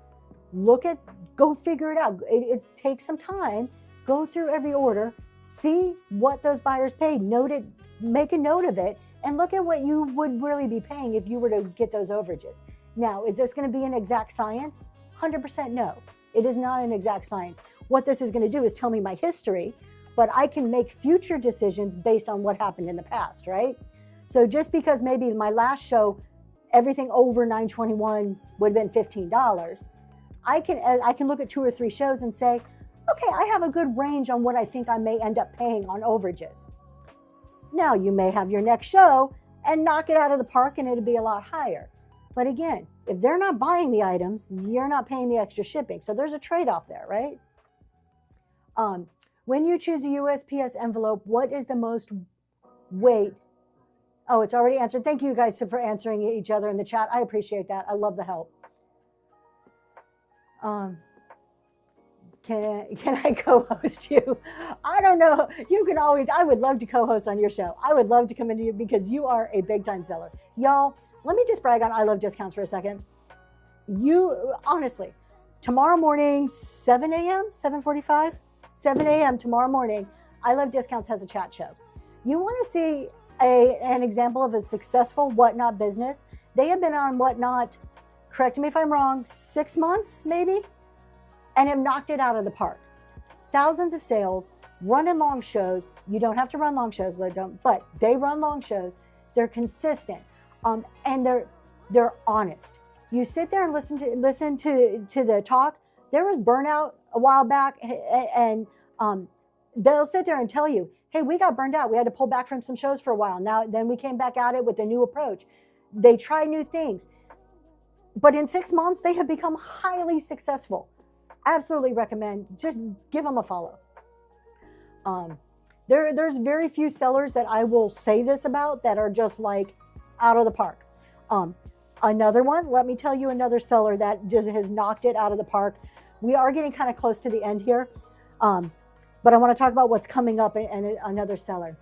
Go figure it out. It takes some time. Go through every order, see what those buyers paid, note it, make a note of it, and look at what you would really be paying if you were to get those overages. Now, is this going to be an exact science? 100% no. It is not an exact science. What this is going to do is tell me my history, but I can make future decisions based on what happened in the past, right? So just because maybe my last show, everything over $9.21 would have been $15, I can look at 2 or 3 shows and say, okay, I have a good range on what I think I may end up paying on overages. Now, you may have your next show and knock it out of the park and it'll be a lot higher. But again, if they're not buying the items, you're not paying the extra shipping. So there's a trade-off there, right? When you choose a USPS envelope, what is the most weight? Oh, it's already answered. Thank you guys for answering each other in the chat. I appreciate that. I love the help. can I co-host you? I don't know. You can always, I would love to co-host on your show. I would love to come into you because you are a big time seller. Y'all, let me just brag on I Love Discounts for a second. You, honestly, tomorrow morning, 7 a.m., 7:45, 7 a.m. tomorrow morning, I Love Discounts has a chat show. You want to see an example of a successful Whatnot business? They have been on Whatnot, correct me if I'm wrong, 6 months maybe? And have knocked it out of the park. Thousands of sales, running long shows. You don't have to run long shows, but they run long shows. They're consistent, and they're honest. You sit there and listen to the talk. There was burnout a while back, and they'll sit there and tell you, "Hey, we got burned out. We had to pull back from some shows for a while. Then we came back at it with a new approach." They try new things, but in 6 months they have become highly successful. Absolutely recommend. Just give them a follow. There's very few sellers that I will say this about that are just like out of the park. Another one, let me tell you another seller that just has knocked it out of the park. We are getting kind of close to the end here, but I want to talk about what's coming up and another seller.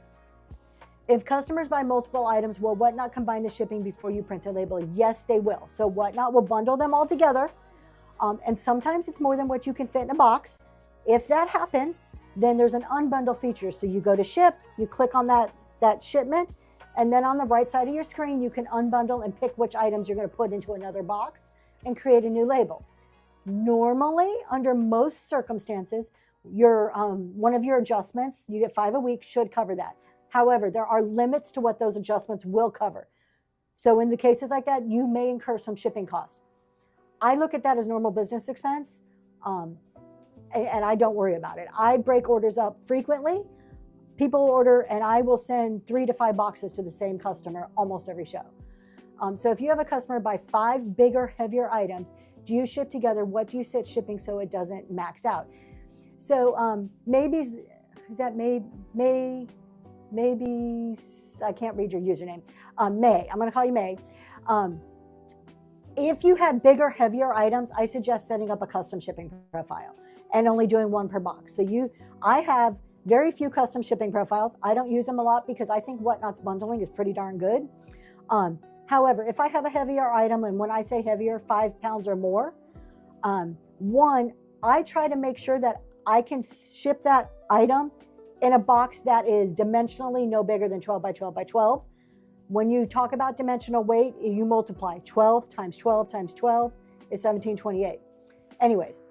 If customers buy multiple items, will Whatnot combine the shipping before you print a label? Yes, they will. So Whatnot will bundle them all together. And sometimes it's more than what you can fit in a box. If that happens, then there's an unbundle feature. So you go to ship, you click on that shipment, and then on the right side of your screen, you can unbundle and pick which items you're going to put into another box and create a new label. Normally, under most circumstances, one of your adjustments, you get 5 a week, should cover that. However, there are limits to what those adjustments will cover. So in the cases like that, you may incur some shipping costs. I look at that as normal business expense, and I don't worry about it. I break orders up frequently. People order, and I will send 3 to 5 boxes to the same customer almost every show. So if you have a customer buy 5 bigger, heavier items, do you ship together? What do you set shipping so it doesn't max out? So maybe, is that maybe, I can't read your username. May, I'm going to call you May. If you have bigger, heavier items, I suggest setting up a custom shipping profile and only doing 1 per box. So I have very few custom shipping profiles. I don't use them a lot because I think Whatnot's bundling is pretty darn good. However, if I have a heavier item, and when I say heavier, 5 pounds or more, I try to make sure that I can ship that item in a box that is dimensionally no bigger than 12 by 12 by 12. When you talk about dimensional weight, you multiply 12 times 12 times 12 is 1728. Anyways,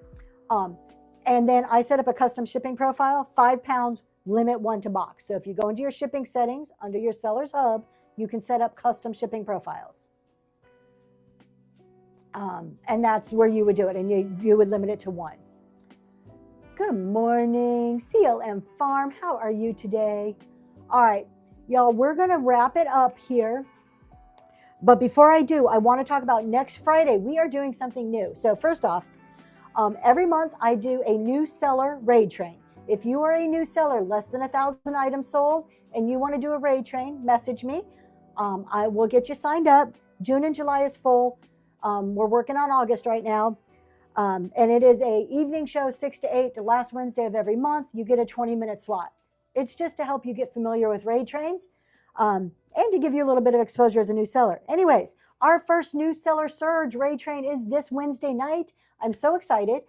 and then I set up a custom shipping profile, 5 pounds, limit 1 to box. So if you go into your shipping settings under your seller's hub, you can set up custom shipping profiles. And that's where you would do it, and you would limit it to 1. Good morning, CLM Farm. How are you today? All right, y'all, we're going to wrap it up here. But before I do, I want to talk about next Friday. We are doing something new. So first off, every month I do a new seller raid train. If you are a new seller, less than 1,000 items sold, and you want to do a raid train, message me. I will get you signed up. June and July is full. We're working on August right now. And it is a evening show, 6 to 8, the last Wednesday of every month. You get a 20-minute slot. It's just to help you get familiar with raid trains and to give you a little bit of exposure as a new seller. Anyways, our first new seller surge raid train is this Wednesday night. I'm so excited.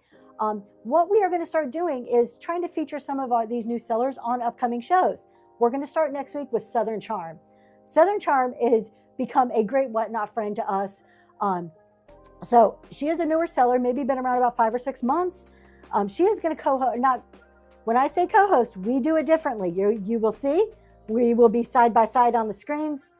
What we are going to start doing is trying to feature some of these new sellers on upcoming shows. We're going to start next week with Southern Charm. Southern Charm has become a great Whatnot friend to us. So she is a newer seller, maybe been around about 5 or 6 months. She is going to co-host, when I say co-host, we do it differently. You will see, we will be side by side on the screens.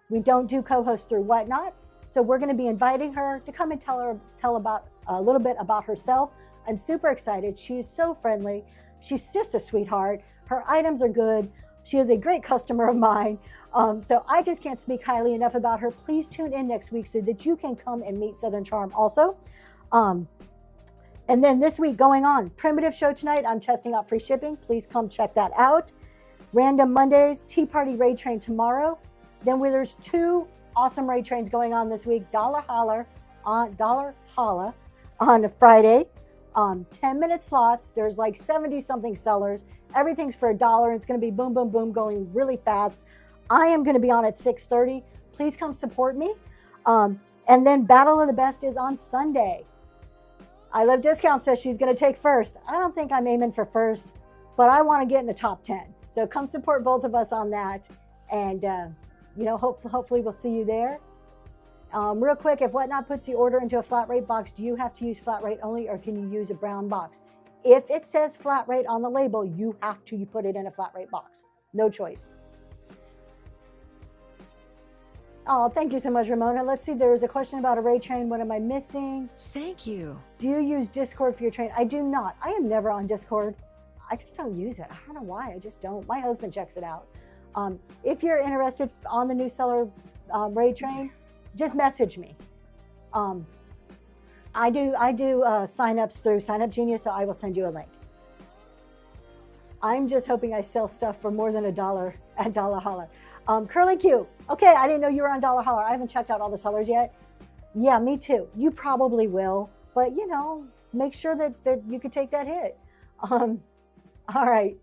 We don't do co-host through Whatnot. So we're going to be inviting her to come and tell about a little bit about herself. I'm super excited. She is so friendly. She's just a sweetheart. Her items are good. She is a great customer of mine. So I just can't speak highly enough about her. Please tune in next week so that you can come and meet Southern Charm also. And then this week going on, Primitive Show tonight. I'm testing out free shipping. Please come check that out. Random Mondays, Tea Party Raid Train tomorrow. Then there's 2 awesome raid trains going on this week. Dollar Holla on a Friday. 10-minute slots. There's like 70 something sellers. Everything's for $1. It's going to be boom, boom, boom, going really fast. I am going to be on at 6:30. Please come support me. And then Battle of the Best is on Sunday. I Love Discount says she's going to take first. I don't think I'm aiming for first, but I want to get in the top 10. So come support both of us on that. And, hopefully we'll see you there. Real quick, if Whatnot puts the order into a flat rate box, do you have to use flat rate only, or can you use a brown box? If it says flat rate on the label, you have to put it in a flat rate box. No choice. Oh, thank you so much, Ramona. Let's see. There was a question about a raid train. What am I missing? Thank you. Do you use Discord for your train? I do not. I am never on Discord. I just don't use it. I don't know why. I just don't. My husband checks it out. If you're interested on the new seller raid train, just message me. I do signups through Sign Up Genius, so I will send you a link. I'm just hoping I sell stuff for more than $1 at Dollar Holler. Curly Q. Okay, I didn't know you were on Dollar Holler. I haven't checked out all the sellers yet. Yeah, me too. You probably will, but make sure that you could take that hit. All right.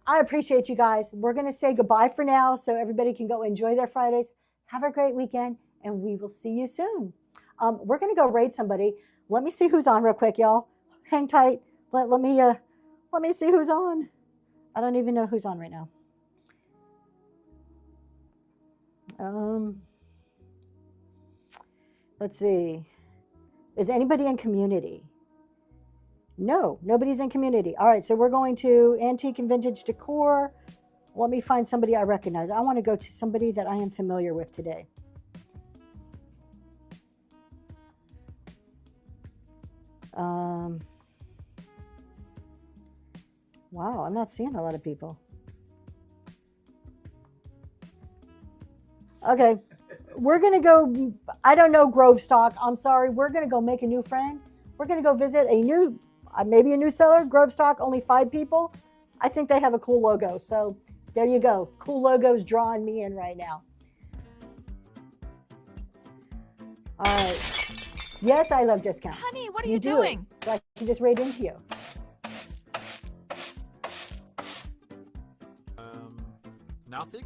I appreciate you guys. We're going to say goodbye for now so everybody can go enjoy their Fridays. Have a great weekend, and we will see you soon. We're going to go raid somebody. Let me see who's on real quick, y'all. Hang tight. Let me see who's on. I don't even know who's on right now. Let's see. Is anybody in community? No, nobody's in community. All right, so we're going to antique and vintage decor. Let me find somebody I recognize. I want to go to somebody that I am familiar with today. Wow, I'm not seeing a lot of people. Okay, we're going to go, I don't know Grovestock. I'm sorry. We're going to go make a new friend. We're going to go visit maybe a new seller, Grovestock, only 5 people. I think they have a cool logo. So there you go. Cool logos drawing me in right now. All right. Yes, I love discounts. Honey, what are you doing? So I can just raid into you. Nothing?